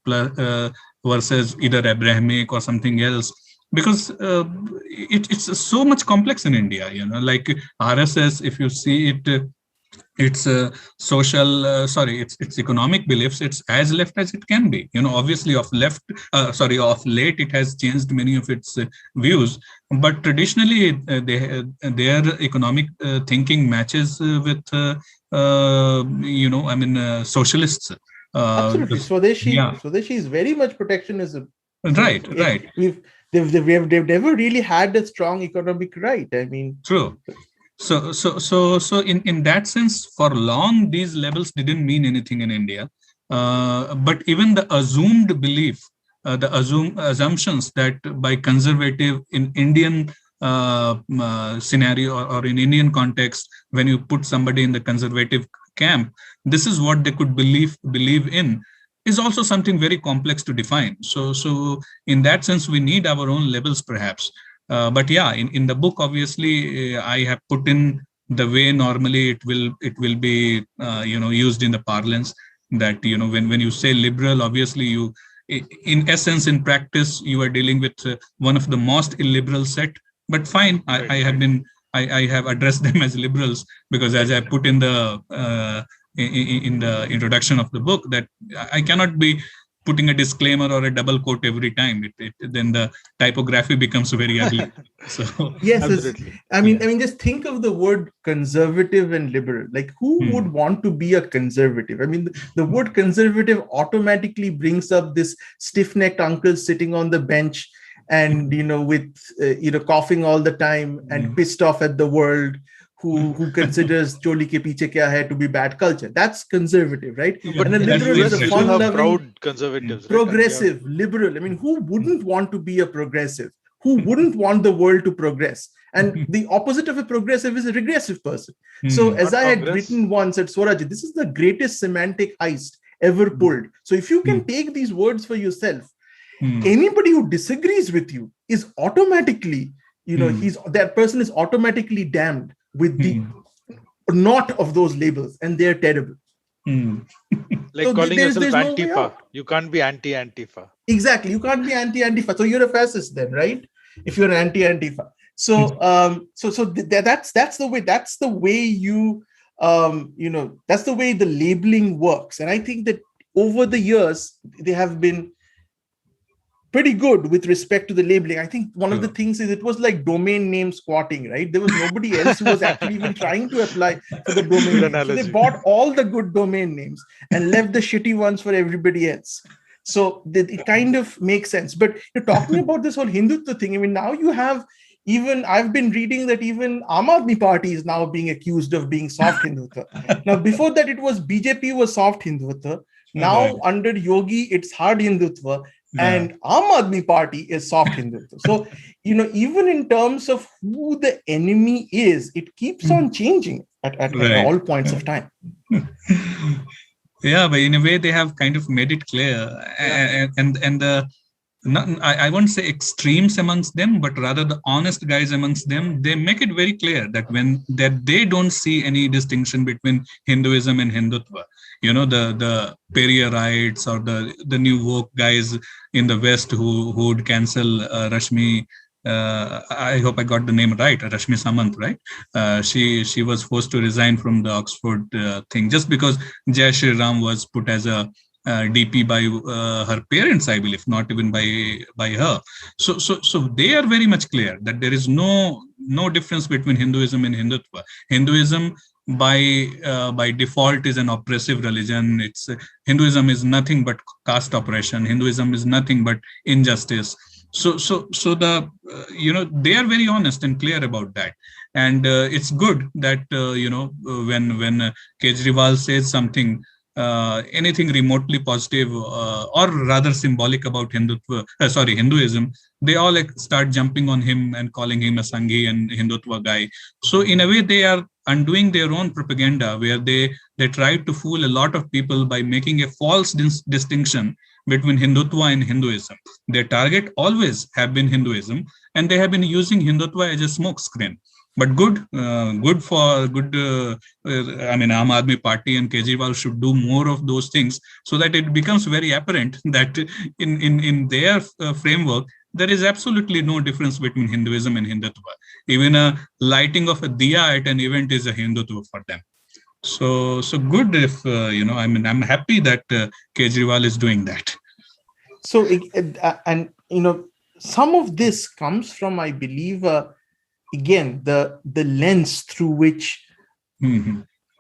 versus either Abrahamic or something else, because it's so much complex in India. Like RSS, if you see it, it's social, it's economic beliefs. It's as left as it can be. Obviously of late it has changed many of its views, but traditionally their economic thinking matches with socialists. Absolutely. Swadeshi is very much protectionism. Right. They've never really had a strong economic right. I mean, true. So in that sense, for long these labels didn't mean anything in India. But even the assumed belief, the assumptions that by conservative in Indian scenario or in Indian context, when you put somebody in the conservative camp, this is what they could believe in, is also something very complex to define. So in that sense, we need our own labels perhaps. But yeah, in the book, obviously, I have put in the way normally it will be used in the parlance, that when you say liberal, obviously you, in essence, in practice, you are dealing with one of the most illiberal set. But fine, I have addressed them as liberals, because as I put in the introduction of the book, that I cannot be putting a disclaimer or a double quote every time. Then the typography becomes very ugly. So yes, I mean, just think of the word conservative and liberal. Like, who would want to be a conservative? I mean, the word conservative automatically brings up this stiff-necked uncle sitting on the bench and with coughing all the time and pissed off at the world, who considers choli ke piche kya hai to be bad culture. That's conservative, right? But and a liberal is a fun-loving, proud conservatives, progressive, liberal. I mean, who wouldn't want to be a progressive? Who wouldn't want the world to progress? And the opposite of a progressive is a regressive person. So as I had written once at Swaraj, this is the greatest semantic heist ever pulled. So if you can take these words for yourself, anybody who disagrees with you is automatically, that person is automatically damned with the not of those labels, and they're terrible. Like so calling yourself Antifa. You can't be anti-Antifa. Exactly. You can't be anti-Antifa. So you're a fascist then, right? If you're an anti-Antifa. So that's the way. That's the way that's the way the labeling works. And I think that over the years, they have been pretty good with respect to the labeling. I think one of the things is it was like domain name squatting, right? There was nobody else who was actually even trying to apply for the domain name. So they bought all the good domain names and left the shitty ones for everybody else. So it kind of makes sense. But you're talking about this whole Hindutva thing. I mean, now you have I've been reading that even Aam Aadmi Party is now being accused of being soft Hindutva. Now, before that, it was BJP was soft Hindutva. Now, under Yogi, it's hard Hindutva. And Aam Aadmi Party is soft Hindutva. So, even in terms of who the enemy is, it keeps on changing at all points of time. Yeah, but in a way, they have kind of made it clear. And I won't say extremes amongst them, but rather the honest guys amongst them, they make it very clear that they don't see any distinction between Hinduism and Hindutva. The Periyarites or the new woke guys in the West who would cancel Rashmi. I hope I got the name right. Rashmi Samant, right? She was forced to resign from the Oxford thing just because Jai Shri Ram was put as a DP by her parents, I believe, not even by her. So they are very much clear that there is no difference between Hinduism and Hindutva. Hinduism by default is an oppressive religion. Hinduism is nothing but caste oppression. Hinduism is nothing but injustice. So the they are very honest and clear about that, and it's good that when Kejriwal says something, anything remotely positive or rather symbolic about Hinduism, they all start jumping on him and calling him a Sanghi and Hindutva guy. So in a way, they are undoing their own propaganda, where they try to fool a lot of people by making a false distinction between Hindutva and Hinduism. Their target always have been Hinduism, and they have been using Hindutva as a smokescreen. But good. I mean, Aam Aadmi Party and Kejriwal should do more of those things, so that it becomes very apparent that in their framework, there is absolutely no difference between Hinduism and Hindutva. Even a lighting of a diya at an event is a Hindutva for them. So good if, I mean, I'm happy that Kejriwal is doing that. So, some of this comes from, I believe, again, the lens through which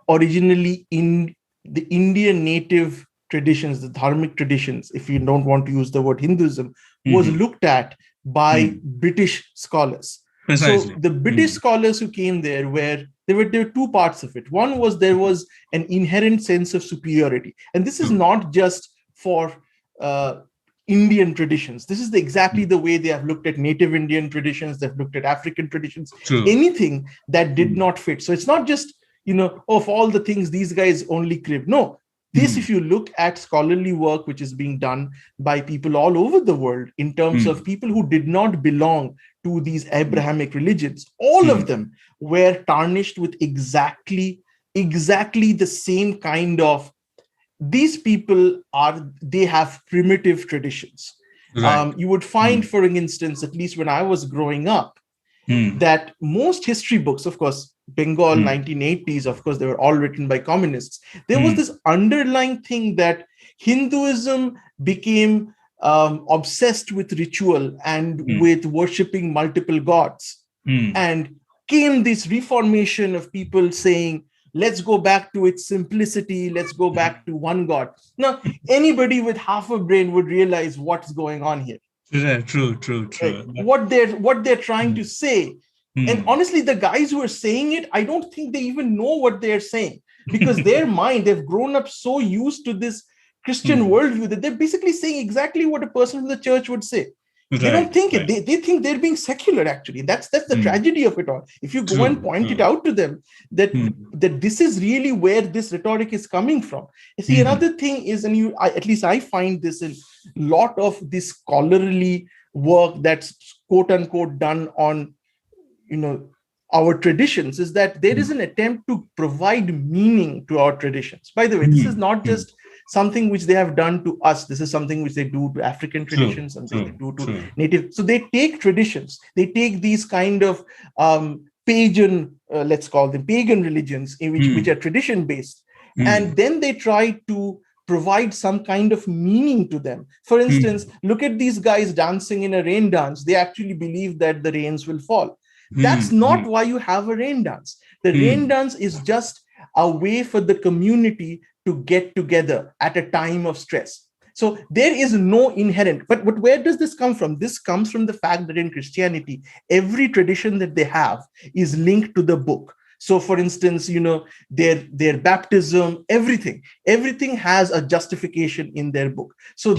originally in the Indian native traditions, the dharmic traditions, if you don't want to use the word Hinduism, was looked at by British scholars. Precisely. So the British scholars who came there were two parts of it. One was there was an inherent sense of superiority. And this is not just for Indian traditions. This is exactly the way they have looked at native Indian traditions. They've looked at African traditions, anything that did not fit. So it's not just, of all the things these guys only crib. No, this, if you look at scholarly work, which is being done by people all over the world in terms of people who did not belong to these Abrahamic religions, all of them were tarnished with exactly the same kind of, these people they have primitive traditions. Right. You would find, for instance, at least when I was growing up, that most history books, of course, Bengal 1980s, of course, they were all written by communists. There was this underlying thing that Hinduism became obsessed with ritual and with worshipping multiple gods. And came this reformation of people saying, let's go back to its simplicity. Let's go back to one God. Now, anybody with half a brain would realize what's going on here. Yeah, true. What they're trying to say. And honestly, the guys who are saying it, I don't think they even know what they're saying, because their mind, they've grown up so used to this Christian worldview that they're basically saying exactly what a person from the church would say. They don't think it. They think they're being secular, actually. That's the tragedy of it all. If you go and point it out to them, that this is really where this rhetoric is coming from. You see, another thing is, and at least I find this in a lot of this scholarly work that's quote unquote done on, our traditions, is that there is an attempt to provide meaning to our traditions. By the way, this is not just something which they have done to us. This is something which they do to African traditions, something they do to native. So they take traditions, they take these kind of pagan, let's call them pagan religions, which are tradition based, and then they try to provide some kind of meaning to them. For instance, look at these guys dancing in a rain dance. They actually believe that the rains will fall. That's not why you have a rain dance. The rain dance is just a way for the community to get together at a time of stress. So there is no inherent, but where does this come from? This comes from the fact that in Christianity, every tradition that they have is linked to the book. So for instance, their baptism, everything has a justification in their book. So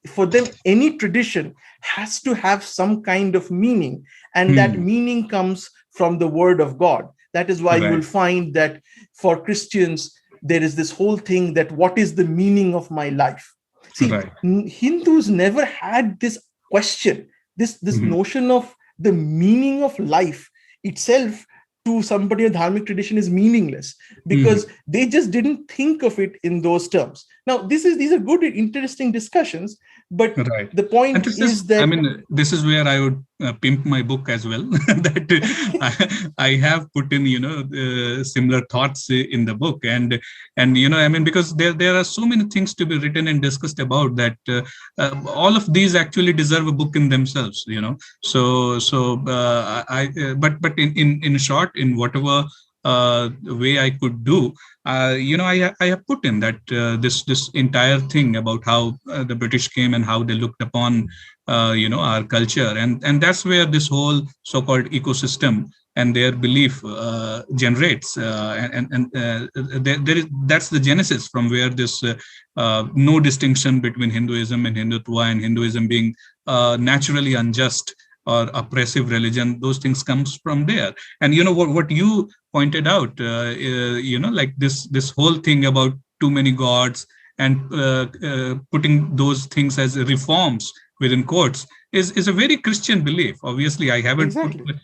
for them, any tradition has to have some kind of meaning, and that meaning comes from the word of God. That is why you will find that for Christians, there is this whole thing that what is the meaning of my life? See, Hindus never had this question, this notion of the meaning of life itself to somebody in a dharmic tradition is meaningless, because they just didn't think of it in those terms. Now, these are good, interesting discussions, but the point is that... I mean, this is where I would pimp my book as well. That I have put in, similar thoughts in the book, and I mean, because there are so many things to be written and discussed about that. All of these actually deserve a book in themselves. But in short, in whatever way I could do, I have put in that this entire thing about how the British came and how they looked upon our culture, and that's where this whole so-called ecosystem and their belief generates, there is, that's the genesis from where this no distinction between Hinduism and Hindutva, and Hinduism being naturally unjust or oppressive religion, those things comes from there. And what you pointed out, like this whole thing about too many gods and putting those things as reforms within quotes is a very Christian belief. Obviously, I haven't Exactly. put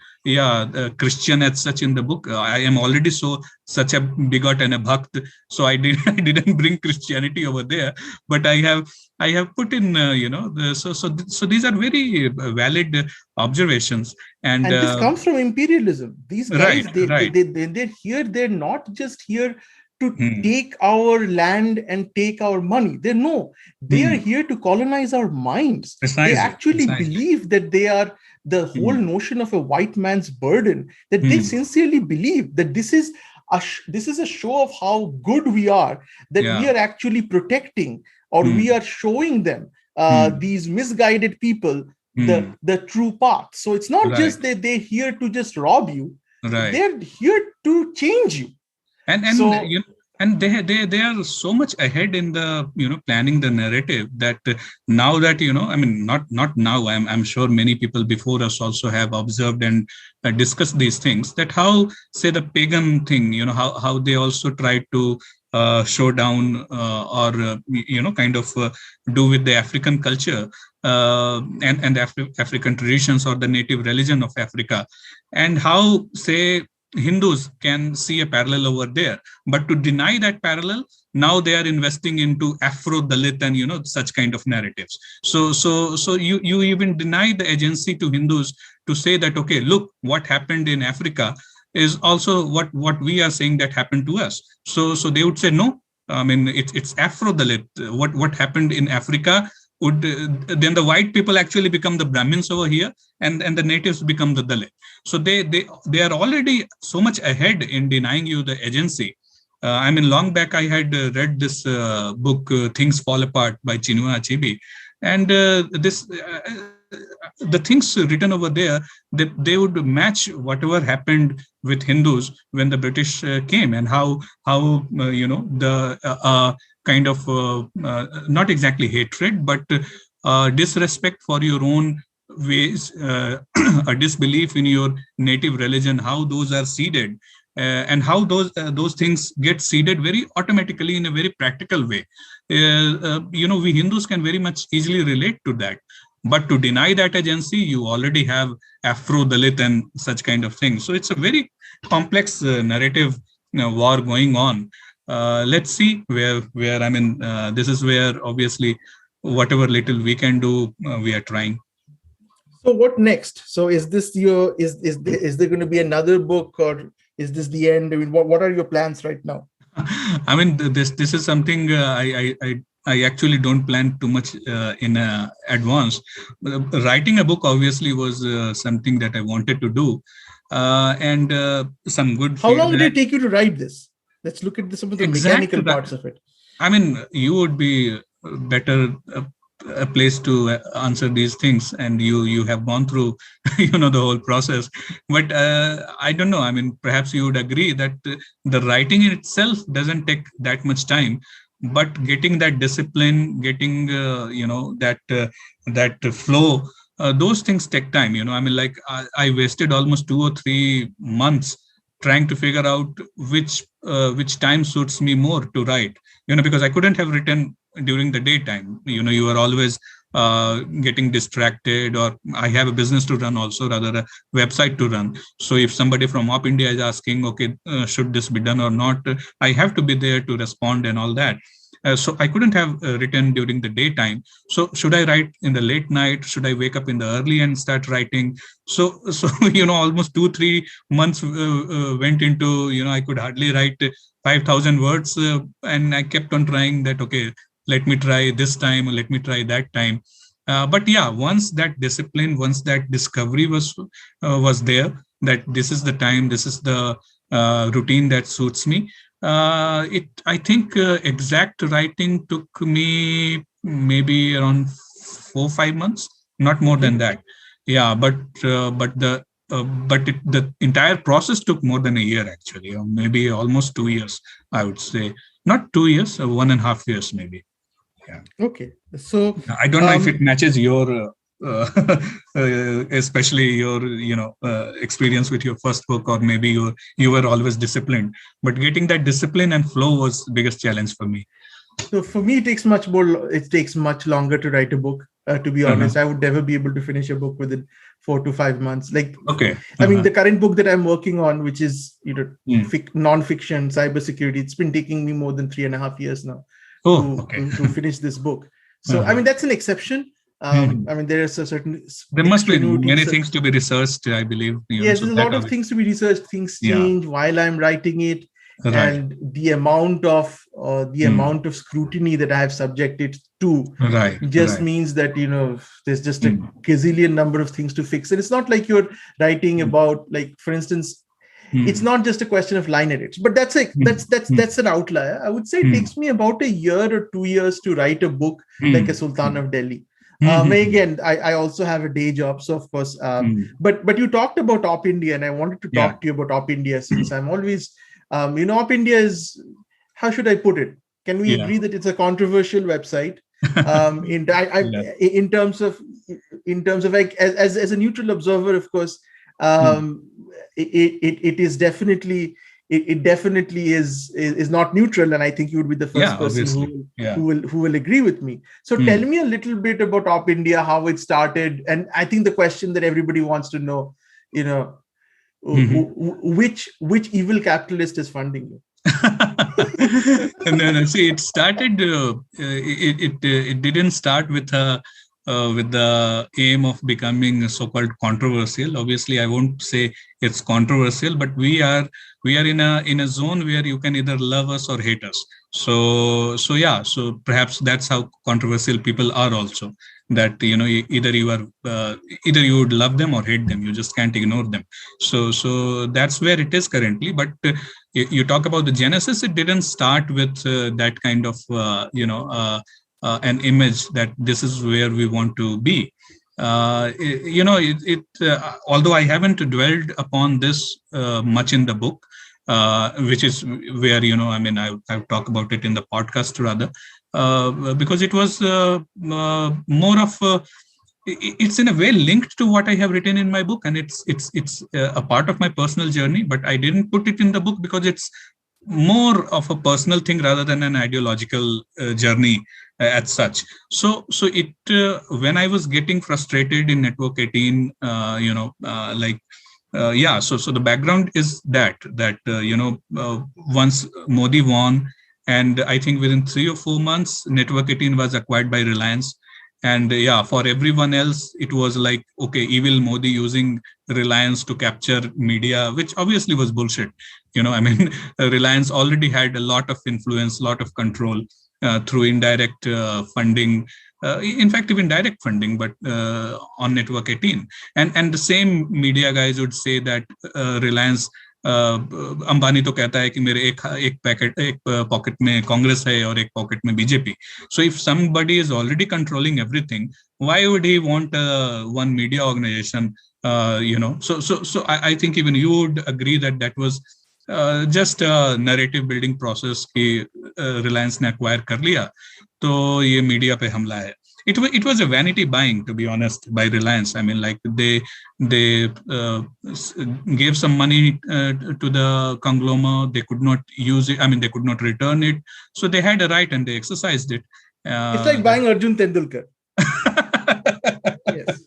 Christian as such in the book. I am already such a bigot and a bhakt, so I didn't bring Christianity over there. But I have put in so these are very valid observations, and this comes from imperialism. These guys, right. they're here. They're not just here to take our land and take our money. They are here to colonize our minds. Precisely, they actually believe that they are the whole notion of a white man's burden, that they sincerely believe that this is a show of how good we are, that we are actually protecting, or we are showing them, these misguided people, the true path. So it's not just that they're here to just rob you. They're here to change you. And they are so much ahead in the planning the narrative that now that I mean, not now, I'm sure many people before us also have observed and discussed these things, that how, say, the pagan thing, how they also try to show down or kind of do with the African culture and African traditions, or the native religion of Africa, and how, say, Hindus can see a parallel over there, but to deny that parallel, now they are investing into Afro-Dalit and such kind of narratives. So you even deny the agency to Hindus to say that, okay, look, what happened in Africa is also what we are saying that happened to us. So they would say, no, I mean, it's Afro-Dalit. What happened in Africa would then the white people actually become the Brahmins over here, and the natives become the Dalit. So they are already so much ahead in denying you the agency. I mean, long back I had read this book, Things Fall Apart by Chinua Achebe, and the things written over there, they would match whatever happened with Hindus when the British came, and how the kind of not exactly hatred, but disrespect for your own ways, a disbelief in your native religion, how those are seeded, and how those things get seeded very automatically in a very practical way. We Hindus can very much easily relate to that. But to deny that agency, you already have Afro-Dalit and such kind of things. So it's a very complex narrative war going on. Let's see where I mean, this is where obviously whatever little we can do, we are trying. So what next? So is this is there going to be another book, or is this the end? I mean, what are your plans right now? I mean, this is something I actually don't plan too much in advance. Writing a book obviously was something that I wanted to do, and some good. How long did it take you to write this? Let's look at some of the mechanical parts of it. I mean, you would be better a place to answer these things, and you have gone through the whole process. But I don't know. I mean, perhaps you would agree that the writing in itself doesn't take that much time. But getting that discipline, getting that flow, those things take time. I mean, like I wasted almost 2 or 3 months trying to figure out which time suits me more to write. Because I couldn't have written during the daytime. You are always getting distracted, or I have a business to run also, rather a website to run. So if somebody from OpIndia is asking, okay, should this be done or not, I have to be there to respond and all that. So I couldn't have written during the daytime. So should I write in the late night? Should I wake up in the early and start writing? So almost 2-3 months went into, I could hardly write 5,000 words, and I kept on trying that. Okay, let me try this time, or let me try that time. But yeah, once that discipline, once that discovery was there, that this is the time, this is the routine that suits me. I think exact writing took me maybe around 4-5 months, not more than that. Yeah, but the entire process took more than a year, actually, or maybe almost 2 years, I would say. Not 2 years, 1.5 years maybe. Yeah. Okay. So I don't know if it matches your, especially your, experience with your first book, or maybe you were always disciplined. But getting that discipline and flow was the biggest challenge for me. So for me, it takes much longer to write a book. To be honest, I would never be able to finish a book within 4 to 5 months. Okay. I mean, the current book that I'm working on, which is non-fiction, cybersecurity, it's been taking me more than 3.5 years now to finish this book. So I mean, that's an exception. I mean, there is a certain. There must be many things to be researched, I believe. Yes, there's a lot of things to be researched. Things change while I'm writing it. Right. And the amount of scrutiny that I have subjected to means that there's just a gazillion number of things to fix. And it's not like you're writing about, like, for instance, it's not just a question of line edits, but that's an outlier. I would say it takes me about a year or 2 years to write a book like a Sultan of Delhi. Again, I also have a day job, so of course. But you talked about OpIndia, and I wanted to talk to you about OpIndia, since I'm always. OpIndia is, how should I put it? Can we agree that it's a controversial website? In terms of like, as a neutral observer, of course, it is definitely. It definitely is not neutral, and I think you would be the first person who will agree with me. So tell me a little bit about OpIndia, how it started, and I think the question that everybody wants to know, which evil capitalist is funding you? No, see, it started. It didn't start with the aim of becoming so-called controversial. Obviously, I won't say it's controversial, but we are in a zone where you can either love us or hate us. So perhaps that's how controversial people are also. That either you would love them or hate them. You just can't ignore them. So that's where it is currently. But you talk about the genesis. It didn't start with that kind of an image that this is where we want to be. Although I haven't dwelled upon this much in the book, which is where I've talked about it in the podcast rather. Because it was more of it's in a way linked to what I have written in my book, and it's a part of my personal journey. But I didn't put it in the book because it's more of a personal thing rather than an ideological journey as such. So it when I was getting frustrated in Network 18, so the background is that once Modi won. And I think within 3 or 4 months, Network 18 was acquired by Reliance. And for everyone else, it was like, okay, evil Modi using Reliance to capture media, which obviously was bullshit. Reliance already had a lot of influence, a lot of control through indirect funding. In fact, even direct funding, but on Network 18. And the same media guys would say that Reliance Ambani तो कहता है कि मेरे एक pocket में कांग्रेस है और एक पॉकेट में BJP. So if somebody is already controlling everything, why would he want one media organization? So I think even you would agree that was just a narrative building process कि Reliance ने acquire कर लिया तो ये media पे हमला है. It was a vanity buying, to be honest, by Reliance. I mean, like they gave some money to the conglomerate. They could not use it. I mean, they could not return it. So they had a right and they exercised it. It's like buying Arjun Tendulkar. Yes.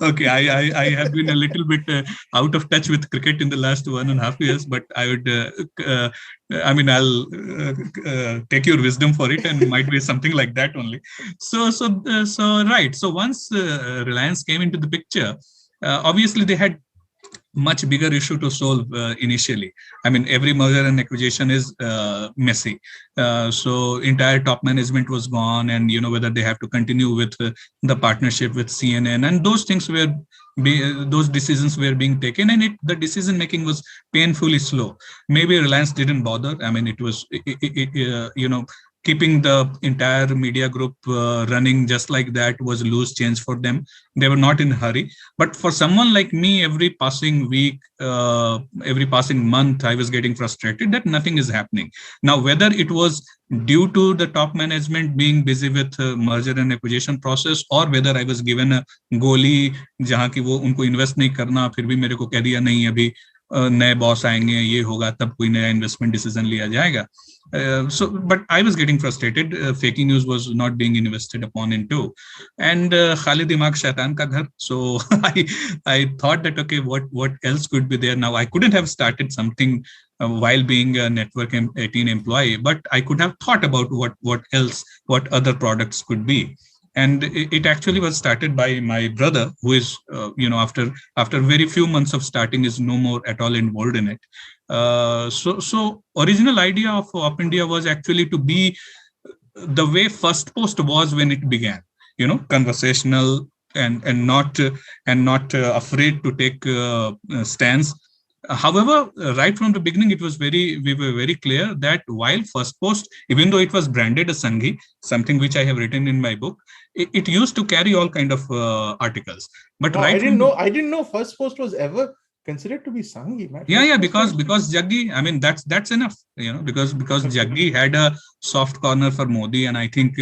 Okay, I have been a little bit out of touch with cricket in the last 1.5 years, but I would, I mean, I'll take your wisdom for it, and might be something like that only. So right. So once Reliance came into the picture, obviously they had much bigger issue to solve initially. I mean, every merger and acquisition is messy. So entire top management was gone, and whether they have to continue with the partnership with CNN, and those things were those decisions were being taken, and the decision making was painfully slow. Maybe Reliance didn't bother. I mean, it was keeping the entire media group running just like that was loose change for them. They were not in a hurry. But for someone like me, every passing week, every passing month, I was getting frustrated that nothing is happening. Now, whether it was due to the top management being busy with merger and acquisition process, or whether I was given a गोली जहाँ की वो उनको invest नहीं करना, फिर भी मेरे को कह दिया नहीं अभी नए बॉस आएंगे, ये होगा तब कोई नया इन्वेस्टमेंट डिसीजन लिया जाएगा. So, but I was getting frustrated. Fake news was not being invested upon into, and खाली दिमाग शैतान का घर. So I thought that okay, what else could be there? Now I couldn't have started something while being a Network 18 employee, but I could have thought about what else, what other products could be. And it actually was started by my brother, who is, after very few months of starting, is no more at all involved in it. So original idea of OpIndia was actually to be the way First Post was when it began. Conversational and not afraid to take stands. However, right from the beginning, we were very clear that while First Post, even though it was branded as Sanghi, something which I have written in my book, it used to carry all kind of articles. But no, right, I didn't know First Post was ever considered to be Sanghi. Yeah, because Jaggi, I mean, that's enough, because Jaggi had a soft corner for Modi, and I think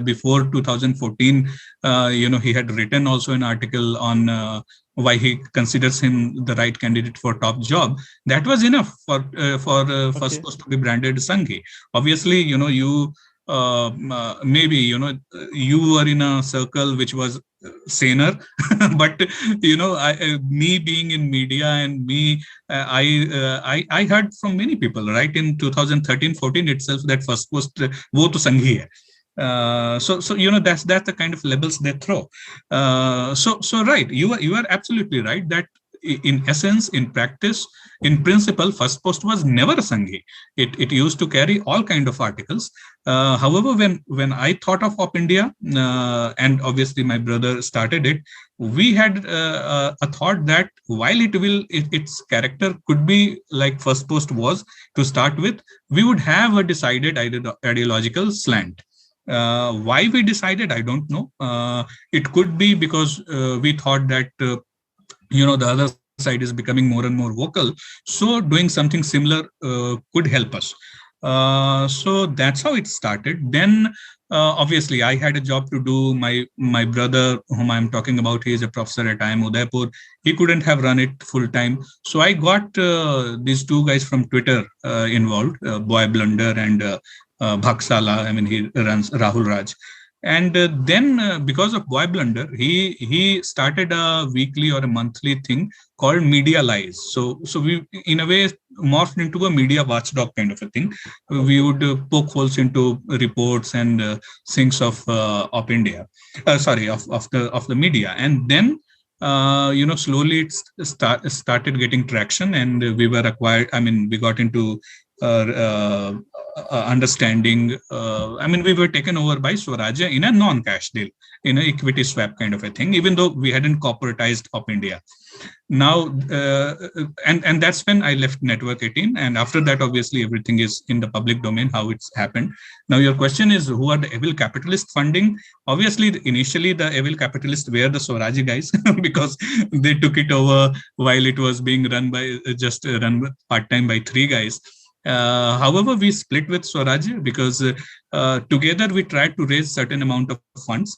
before 2014, he had written also an article on why he considers him the right candidate for top job. That was enough for First Post to be branded Sanghi. Obviously, you maybe you were in a circle which was saner, but me being in media and me, I heard from many people right in 2013-14 itself that First Post wo to Sanghi hai. So that's the kind of labels they throw. So right, you are absolutely right that in essence, in practice, in principle, First Post was never a Sanghi. It used to carry all kind of articles. However, when I thought of OpIndia, and obviously my brother started it, we had a thought that while its character could be like First Post was to start with, we would have a decided ideological slant. Why we decided, I don't know. It could be because we thought that the other side is becoming more and more vocal, so doing something similar could help us. So that's how it started. Then obviously I had a job to do. My brother, whom I'm talking about, he is a professor at IIM Udaipur. He couldn't have run it full time, so I got these two guys from Twitter involved, Boy Blunder and Bhaksala. I mean, he runs Rahul Raj. And then because of Boy Blunder, he started a weekly or a monthly thing called Media Lies. So we, in a way, morphed into a media watchdog kind of a thing. We would poke holes into reports and things of OpIndia, of the media. And then slowly it started getting traction, and we were acquired. I mean, we got into understanding. I mean, we were taken over by Swarajya in a non-cash deal, in an equity swap kind of a thing, even though we hadn't corporatized OpIndia. Now, and that's when I left Network 18. And after that, obviously, everything is in the public domain, how it's happened. Now, your question is, who are the evil capitalist funding? Obviously, initially, the evil capitalists were the Swarajya guys because they took it over while it was being run part-time by 3 guys. However, we split with Swarajya because together we tried to raise certain amount of funds,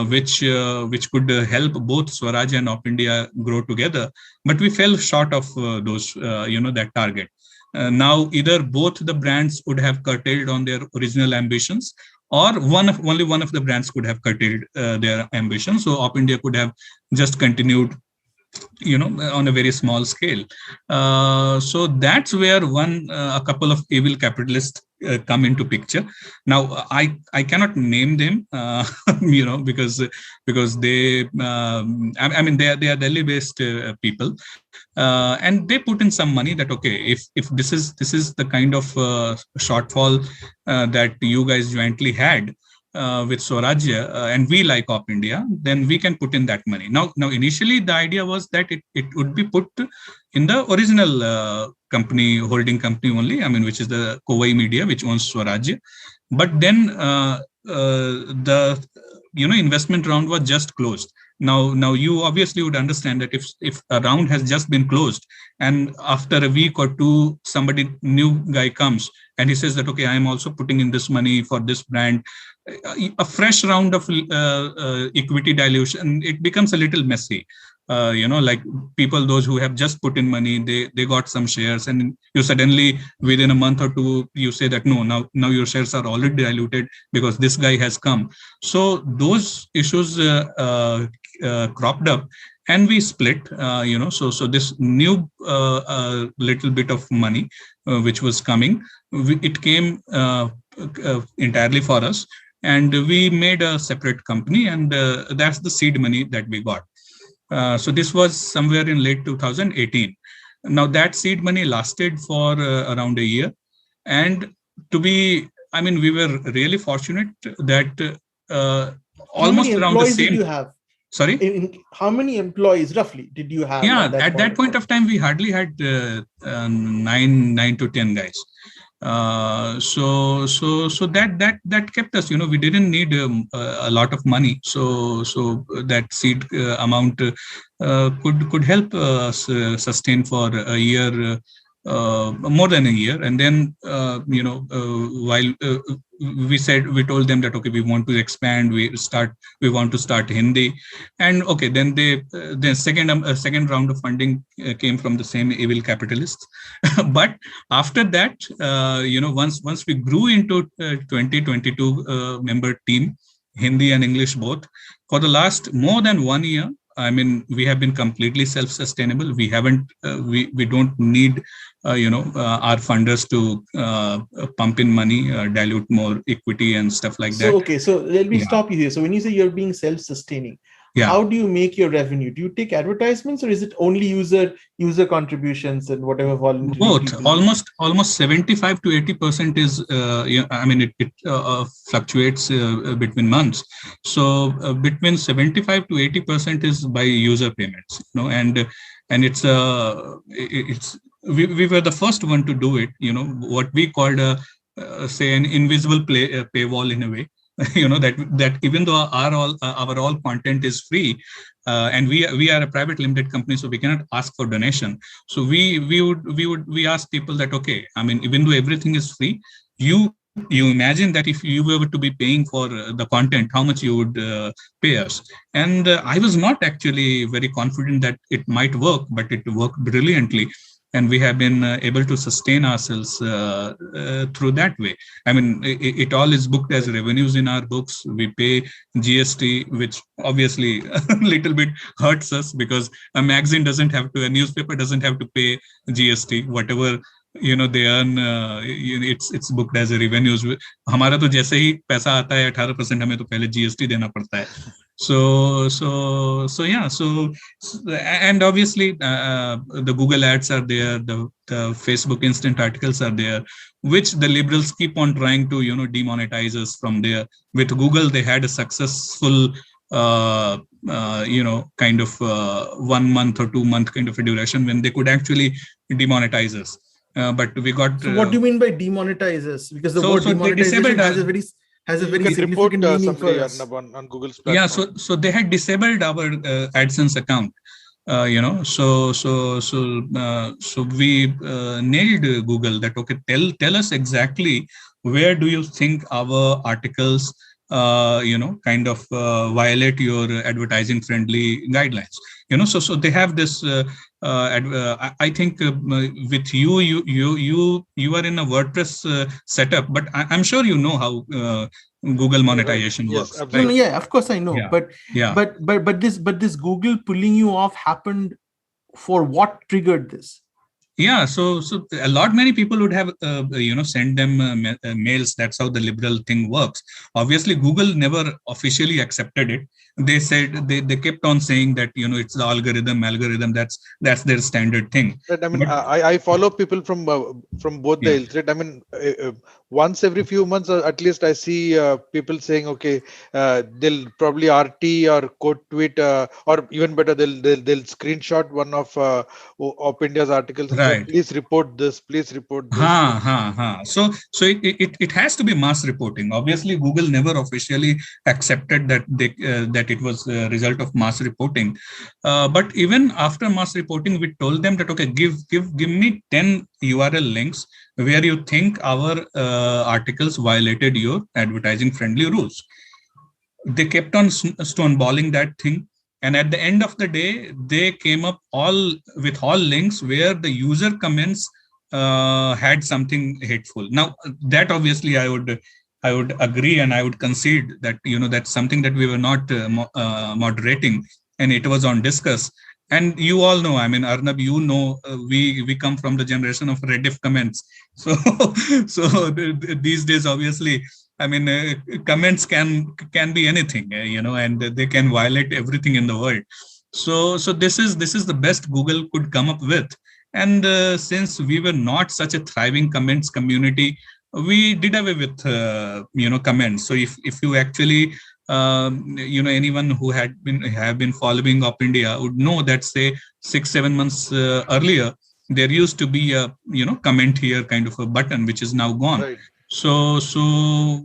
which could help both Swarajya and OpIndia grow together. But we fell short of those, that target. Now, either both the brands would have curtailed on their original ambitions, or only one of the brands could have curtailed their ambition. So OpIndia could have just continued, on a very small scale. So that's where a couple of evil capitalists come into picture. Now I cannot name them, because they I mean they are Delhi based people, and they put in some money that, okay, if this is the kind of shortfall that you guys jointly had with Swarajya, and we like OpIndia, then we can put in that money. Now initially the idea was that it would be put in the original holding company only, I mean, which is the Kovai Media, which owns Swarajya. But then the investment round was just closed. Now you obviously would understand that if a round has just been closed, and after a week or two somebody new guy comes and he says that, okay, I am also putting in this money for this brand, a fresh round of equity dilution, it becomes a little messy. Like people, those who have just put in money, they got some shares, and you suddenly within a month or two you say that no, now your shares are already diluted because this guy has come. So those issues cropped up, and we split. So this new little bit of money which was coming, it came entirely for us, and we made a separate company, and that's the seed money that we got. So this was somewhere in late 2018. Now that seed money lasted for around a year, and we were really fortunate that almost around the same. Did you have? Sorry? How many employees roughly did you have? Yeah, at that point of time, we hardly had 9 to 10 guys. So that kept us, we didn't need a lot of money. So that seed amount could help us sustain for a year, more than a year. And then, while we told them that, okay, we want to expand, we want to start Hindi, and okay, then the second round of funding came from the same evil capitalists. But after that, once we grew into 2022 member team, Hindi and English both, for the last more than 1 year, we have been completely self-sustainable. We haven't, we don't need, our funders to pump in money, dilute more equity and stuff like that. Okay, so let me stop you here. So when you say you're being self-sustaining, how do you make your revenue? Do you take advertisements, or is it only user contributions and whatever voluntary? Both. Almost 75 to 80% is, it fluctuates between months. So between 75 to 80% is by user payments. And it's we were the first one to do it. What we called say an invisible paywall in a way. That even though our all content is free, and we are a private limited company, so we cannot ask for donation. So we ask people that, okay, even though everything is free, you imagine that if you were to be paying for the content, how much you would pay us. And I was not actually very confident that it might work, but it worked brilliantly. And we have been able to sustain ourselves through that way. It all is booked as revenues in our books. We pay GST, which obviously a little bit hurts us, because a magazine doesn't have to, a newspaper doesn't have to pay GST. Whatever they earn, it's booked as a revenues. हमारा तो जैसे ही पैसा आता है 18%, हमें तो पहले GST देना पड़ता है. So yeah. So and obviously the Google ads are there, the Facebook instant articles are there, which the liberals keep on trying to demonetize us from there. With Google, they had a successful kind of 1 month or 2 month kind of a duration when they could actually demonetize us. But we got. So what do you mean by demonetize us? Because the word demonetization has a very significant meaning for us. On Google's platform. Yeah, so they had disabled our AdSense account. So we nailed Google that, okay, tell us exactly where do you think our articles kind of violate your advertising friendly guidelines. So they have this I think with you are in a WordPress setup, but I'm sure you know how Google monetization Right. Yes, works, No, absolutely. right? yeah, of course I know. Yeah. But Yeah. this Google pulling you off happened for what triggered this? Yeah, so many people would have send them mails. That's how the liberal thing works. Obviously Google never officially accepted it. They said they kept on saying that it's the algorithm, that's their standard thing. Right. I mean, But I follow people from both the yeah, hills. Right. I mean, once every few months, at least, I see people saying, okay, they'll probably RT or quote tweet, or even better, they'll screenshot one of OpIndia's articles and say, right. please report this, please report this. So it has to be mass reporting. Obviously, Google never officially accepted that it was a result of mass reporting. But even after mass reporting, we told them that okay, give me 10 URL links where you think our articles violated your advertising friendly rules. They kept on stonewalling that thing, and at the end of the day they came up all links where the user comments had something hateful. Now that obviously I would agree, and I would concede that that's something that we were not moderating, and it was on discuss. And you all know, I mean, Arnab, we come from the generation of Rediff comments. So these days obviously, I mean, comments can be anything, and they can violate everything in the world. So this is the best Google could come up with. And since we were not such a thriving comments community, we did away with comments. So if you actually anyone who have been following OpIndia would know that, say, 6-7 months earlier, there used to be a comment here kind of a button, which is now gone. Right. So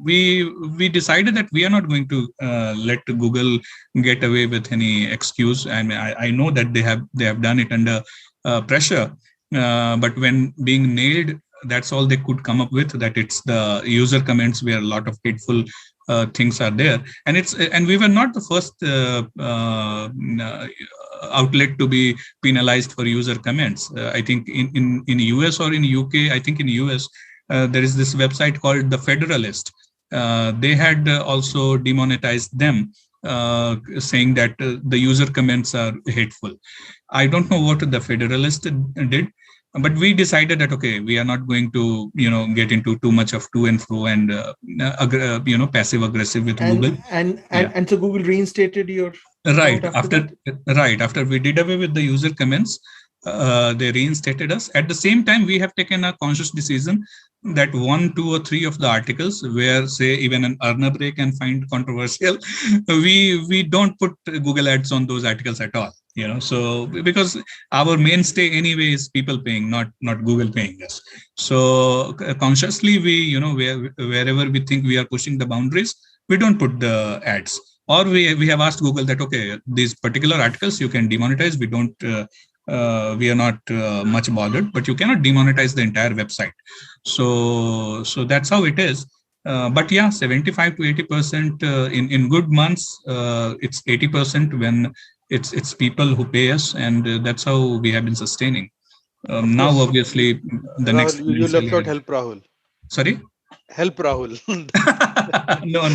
we decided that we are not going to let Google get away with any excuse. I mean, I know that they have done it under pressure, but when being nailed, that's all they could come up with, that it's the user comments where a lot of hateful things are there. And we were not the first outlet to be penalized for user comments. I think in US or in UK, I think in US, there is this website called The Federalist. They had also demonetized them, saying that the user comments are hateful. I don't know what The Federalist did, but we decided that okay, we are not going to get into too much of to and fro and passive aggressive with Google. And so Google reinstated your Right after after we did away with the user comments, they reinstated us. At the same time, we have taken a conscious decision that 1, 2, or 3 of the articles where, say, even an Arnab can find controversial, we don't put Google ads on those articles at all. So because our mainstay anyway is people paying, not Google paying us. So consciously, we wherever we think we are pushing the boundaries, we don't put the ads. Or we have asked Google that okay, these particular articles you can demonetize. We don't. We are not much bothered, but you cannot demonetize the entire website. So that's how it is. But yeah, 75 to 80% in good months. It's 80% when it's people who pay us, and that's how we have been sustaining. Now, obviously, the Rahul, next you left out help Rahul. Sorry. Help Rahul. No.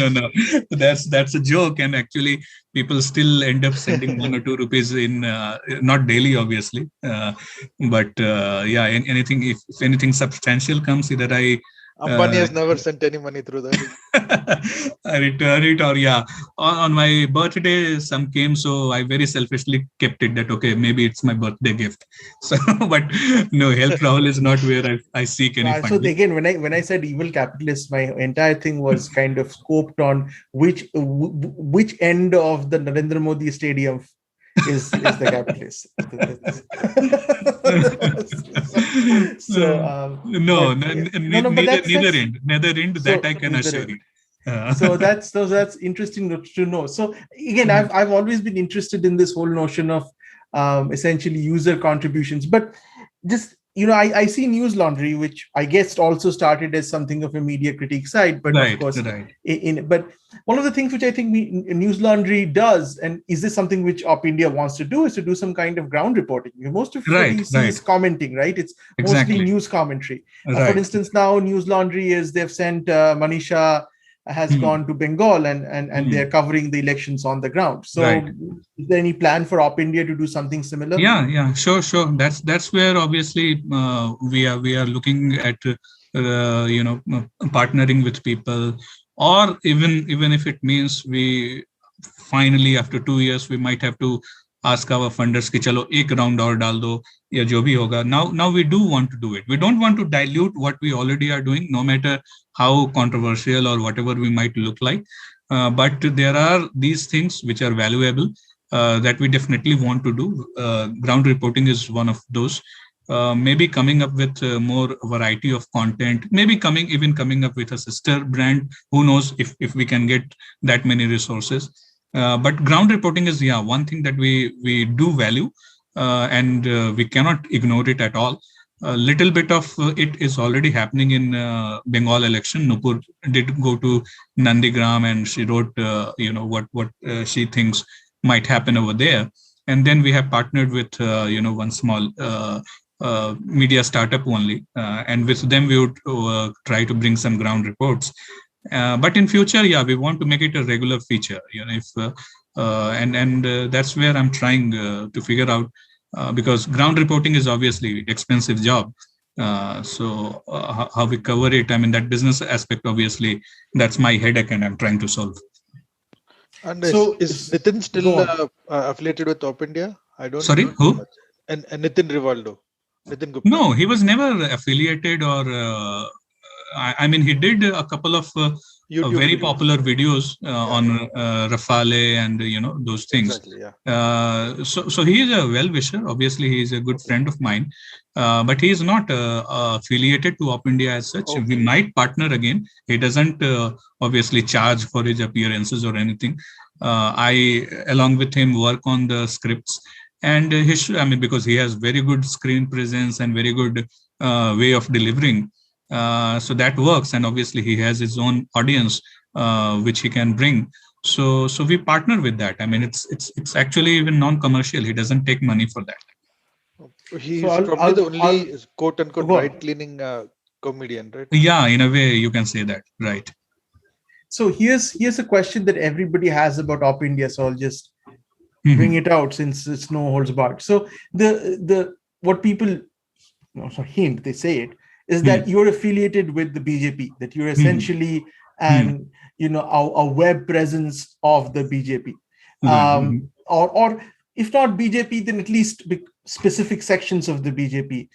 That's a joke, and actually, people still end up sending 1 or 2 rupees in, not daily, obviously, but yeah, anything if anything substantial comes, either Ambani has never sent any money through that. I return it, or yeah, on my birthday some came, so I very selfishly kept it that okay, maybe it's my birthday gift. So, but no, help Rahul is not where I seek any So funding. again, when I said evil capitalist, my entire thing was kind of scoped on which end of the Narendra Modi Stadium is the capitalist. Neither end, that I can assure you. So that's interesting to know. So again, I've always been interested in this whole notion of essentially user contributions, but just I see News Laundry, which I guess also started as something of a media critique site, but of course, but one of the things which I think News Laundry does, and is this something which OpIndia wants to do, is to do some kind of ground reporting. Most of what you see is commenting, right? It's mostly news commentary. For instance, now News Laundry they've sent Manisha has gone to Bengal and they're covering the elections on the ground. So is there any plan for OpIndia to do something similar? Yeah, sure. That's where obviously we are looking at partnering with people, or even if it means we finally after 2 years we might have to ask our funders ki chalo ek round aur dal do ya jo bhi hoga. Now we do want to do it. We don't want to dilute what we already are doing, no matter how controversial or whatever we might look like. But there are these things which are valuable that we definitely want to do. Ground reporting is one of those. Maybe coming up with more variety of content, maybe coming up with a sister brand. Who knows if we can get that many resources. But ground reporting is one thing that we do value, and we cannot ignore it at all. A little bit of it is already happening in Bengal election. Nupur did go to Nandigram and she wrote what she thinks might happen over there. And then we have partnered with one small media startup only, and with them we would try to bring some ground reports. But in future, we want to make it a regular feature. That's where I'm trying to figure out, because ground reporting is obviously expensive job. So how we cover it, that business aspect, obviously, that's my headache, and I'm trying to solve. And so is Nitin still affiliated with OpIndia? I don't. Sorry, who? And Nitin Rivaldo. Nitin Gupta. No, he was never affiliated, or he did a couple of very videos. Popular videos on Rafale and those things. Exactly, yeah. So he is a well-wisher. Obviously, he is a good friend of mine, but he is not affiliated to OpIndia as such. Okay. We might partner again. He doesn't obviously charge for his appearances or anything. I, along with him, work on the scripts. And because he has very good screen presence and very good way of delivering, so that works. And obviously he has his own audience which he can bring. So we partner with that. It's actually even non-commercial. He doesn't take money for that. He's probably the only quote unquote right cleaning comedian, right? Yeah, in a way you can say that, right? So here's a question that everybody has about OpIndia. So I'll just bring it out since it's no holds barred. So the what people hint, they say it, is that you're affiliated with the BJP, that you're essentially a web presence of the BJP, or if not BJP, then at least specific sections of the BJP.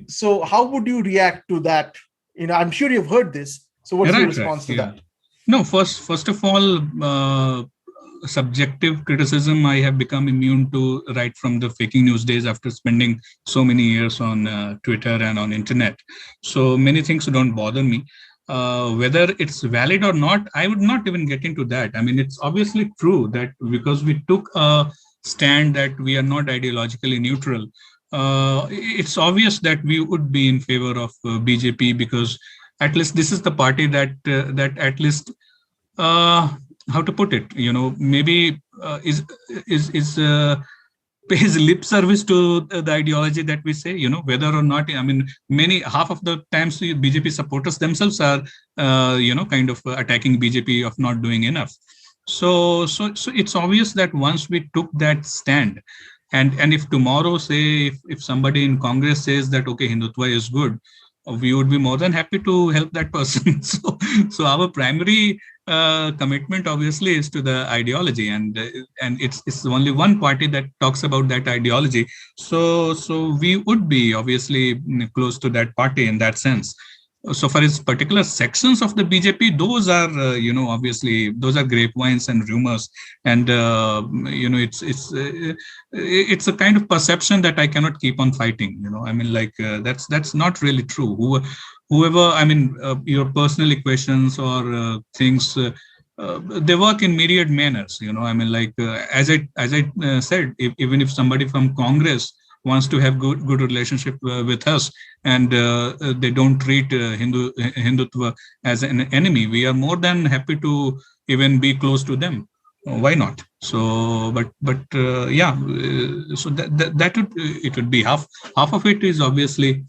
So how would you react to that? I'm sure you've heard this. So what's your response to that? No, first of all, subjective criticism I have become immune to right from the faking news days, after spending so many years on Twitter and on internet. So many things don't bother me. Whether it's valid or not, I would not even get into that. It's obviously true that because we took a stand that we are not ideologically neutral, it's obvious that we would be in favor of BJP, because at least this is the party that at least how to put it, maybe is pays lip service to the ideology that we say, whether or not, half of the times BJP supporters themselves are, kind of attacking BJP of not doing enough. So it's obvious that once we took that stand, and if tomorrow, say, if somebody in Congress says that, okay, Hindutva is good, we would be more than happy to help that person. So our primary commitment obviously is to the ideology, and it's only one party that talks about that ideology. So we would be obviously close to that party in that sense. So for its particular sections of the BJP, those are obviously those are grapevines and rumors, and it's a kind of perception that I cannot keep on fighting. That's not really true. Whoever, your personal equations or things, they work in myriad manners. As I said, even if somebody from Congress wants to have good relationship with us, and they don't treat Hindutva as an enemy, we are more than happy to even be close to them. Why not? So, so that would be half of it is obviously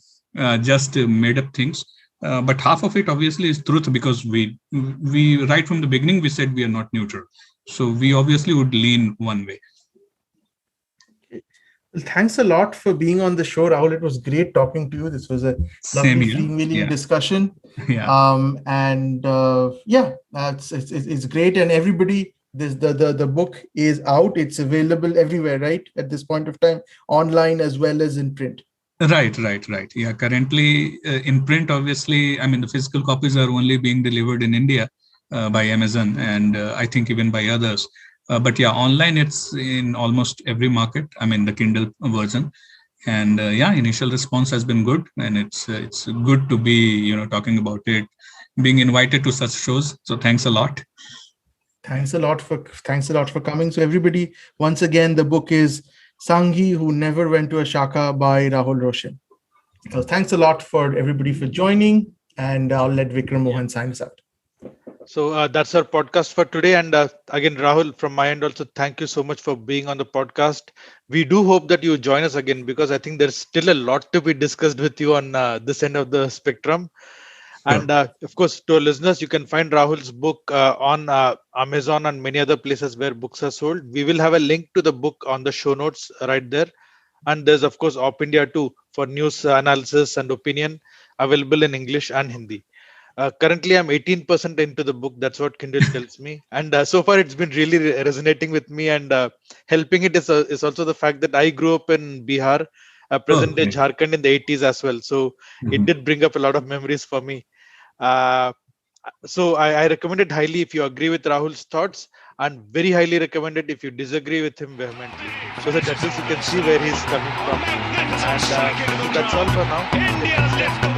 just made up things. But half of it obviously is truth, because we right from the beginning we said we are not neutral. So we obviously would lean one way. Well, thanks a lot for being on the show, Rahul. It was great talking to you. This was a lovely freewheeling discussion. It's great. And everybody, the book is out. It's available everywhere, right? At this point of time, online as well as in print. Right. Yeah, currently in print, obviously, I mean, the physical copies are only being delivered in India by Amazon, and I think even by others. But yeah, online, it's in almost every market. I mean, the Kindle version. And initial response has been good, and it's good to be, talking about it, being invited to such shows. So thanks a lot. Thanks a lot for coming. So everybody, once again, the book is Sanghi, Who Never Went to a Shakha by Rahul Roushan. So thanks a lot for everybody for joining, and I'll let Vikram Mohan sign us out. So that's our podcast for today. And again, Rahul, from my end also, thank you so much for being on the podcast. We do hope that you join us again, because I think there's still a lot to be discussed with you on this end of the spectrum. And of course, to our listeners, you can find Rahul's book on Amazon and many other places where books are sold. We will have a link to the book on the show notes right there. And there's, of course, OpIndia too, for news analysis and opinion, available in English and Hindi. Currently, I'm 18% into the book. That's what Kindle tells me. And so far, it's been really resonating with me. And helping it is also the fact that I grew up in Bihar, present-day Jharkhand in the 80s as well. So it did bring up a lot of memories for me. So I recommend it highly if you agree with Rahul's thoughts, and very highly recommend it if you disagree with him vehemently, so that at least you can see where he's coming from. And that's all for now.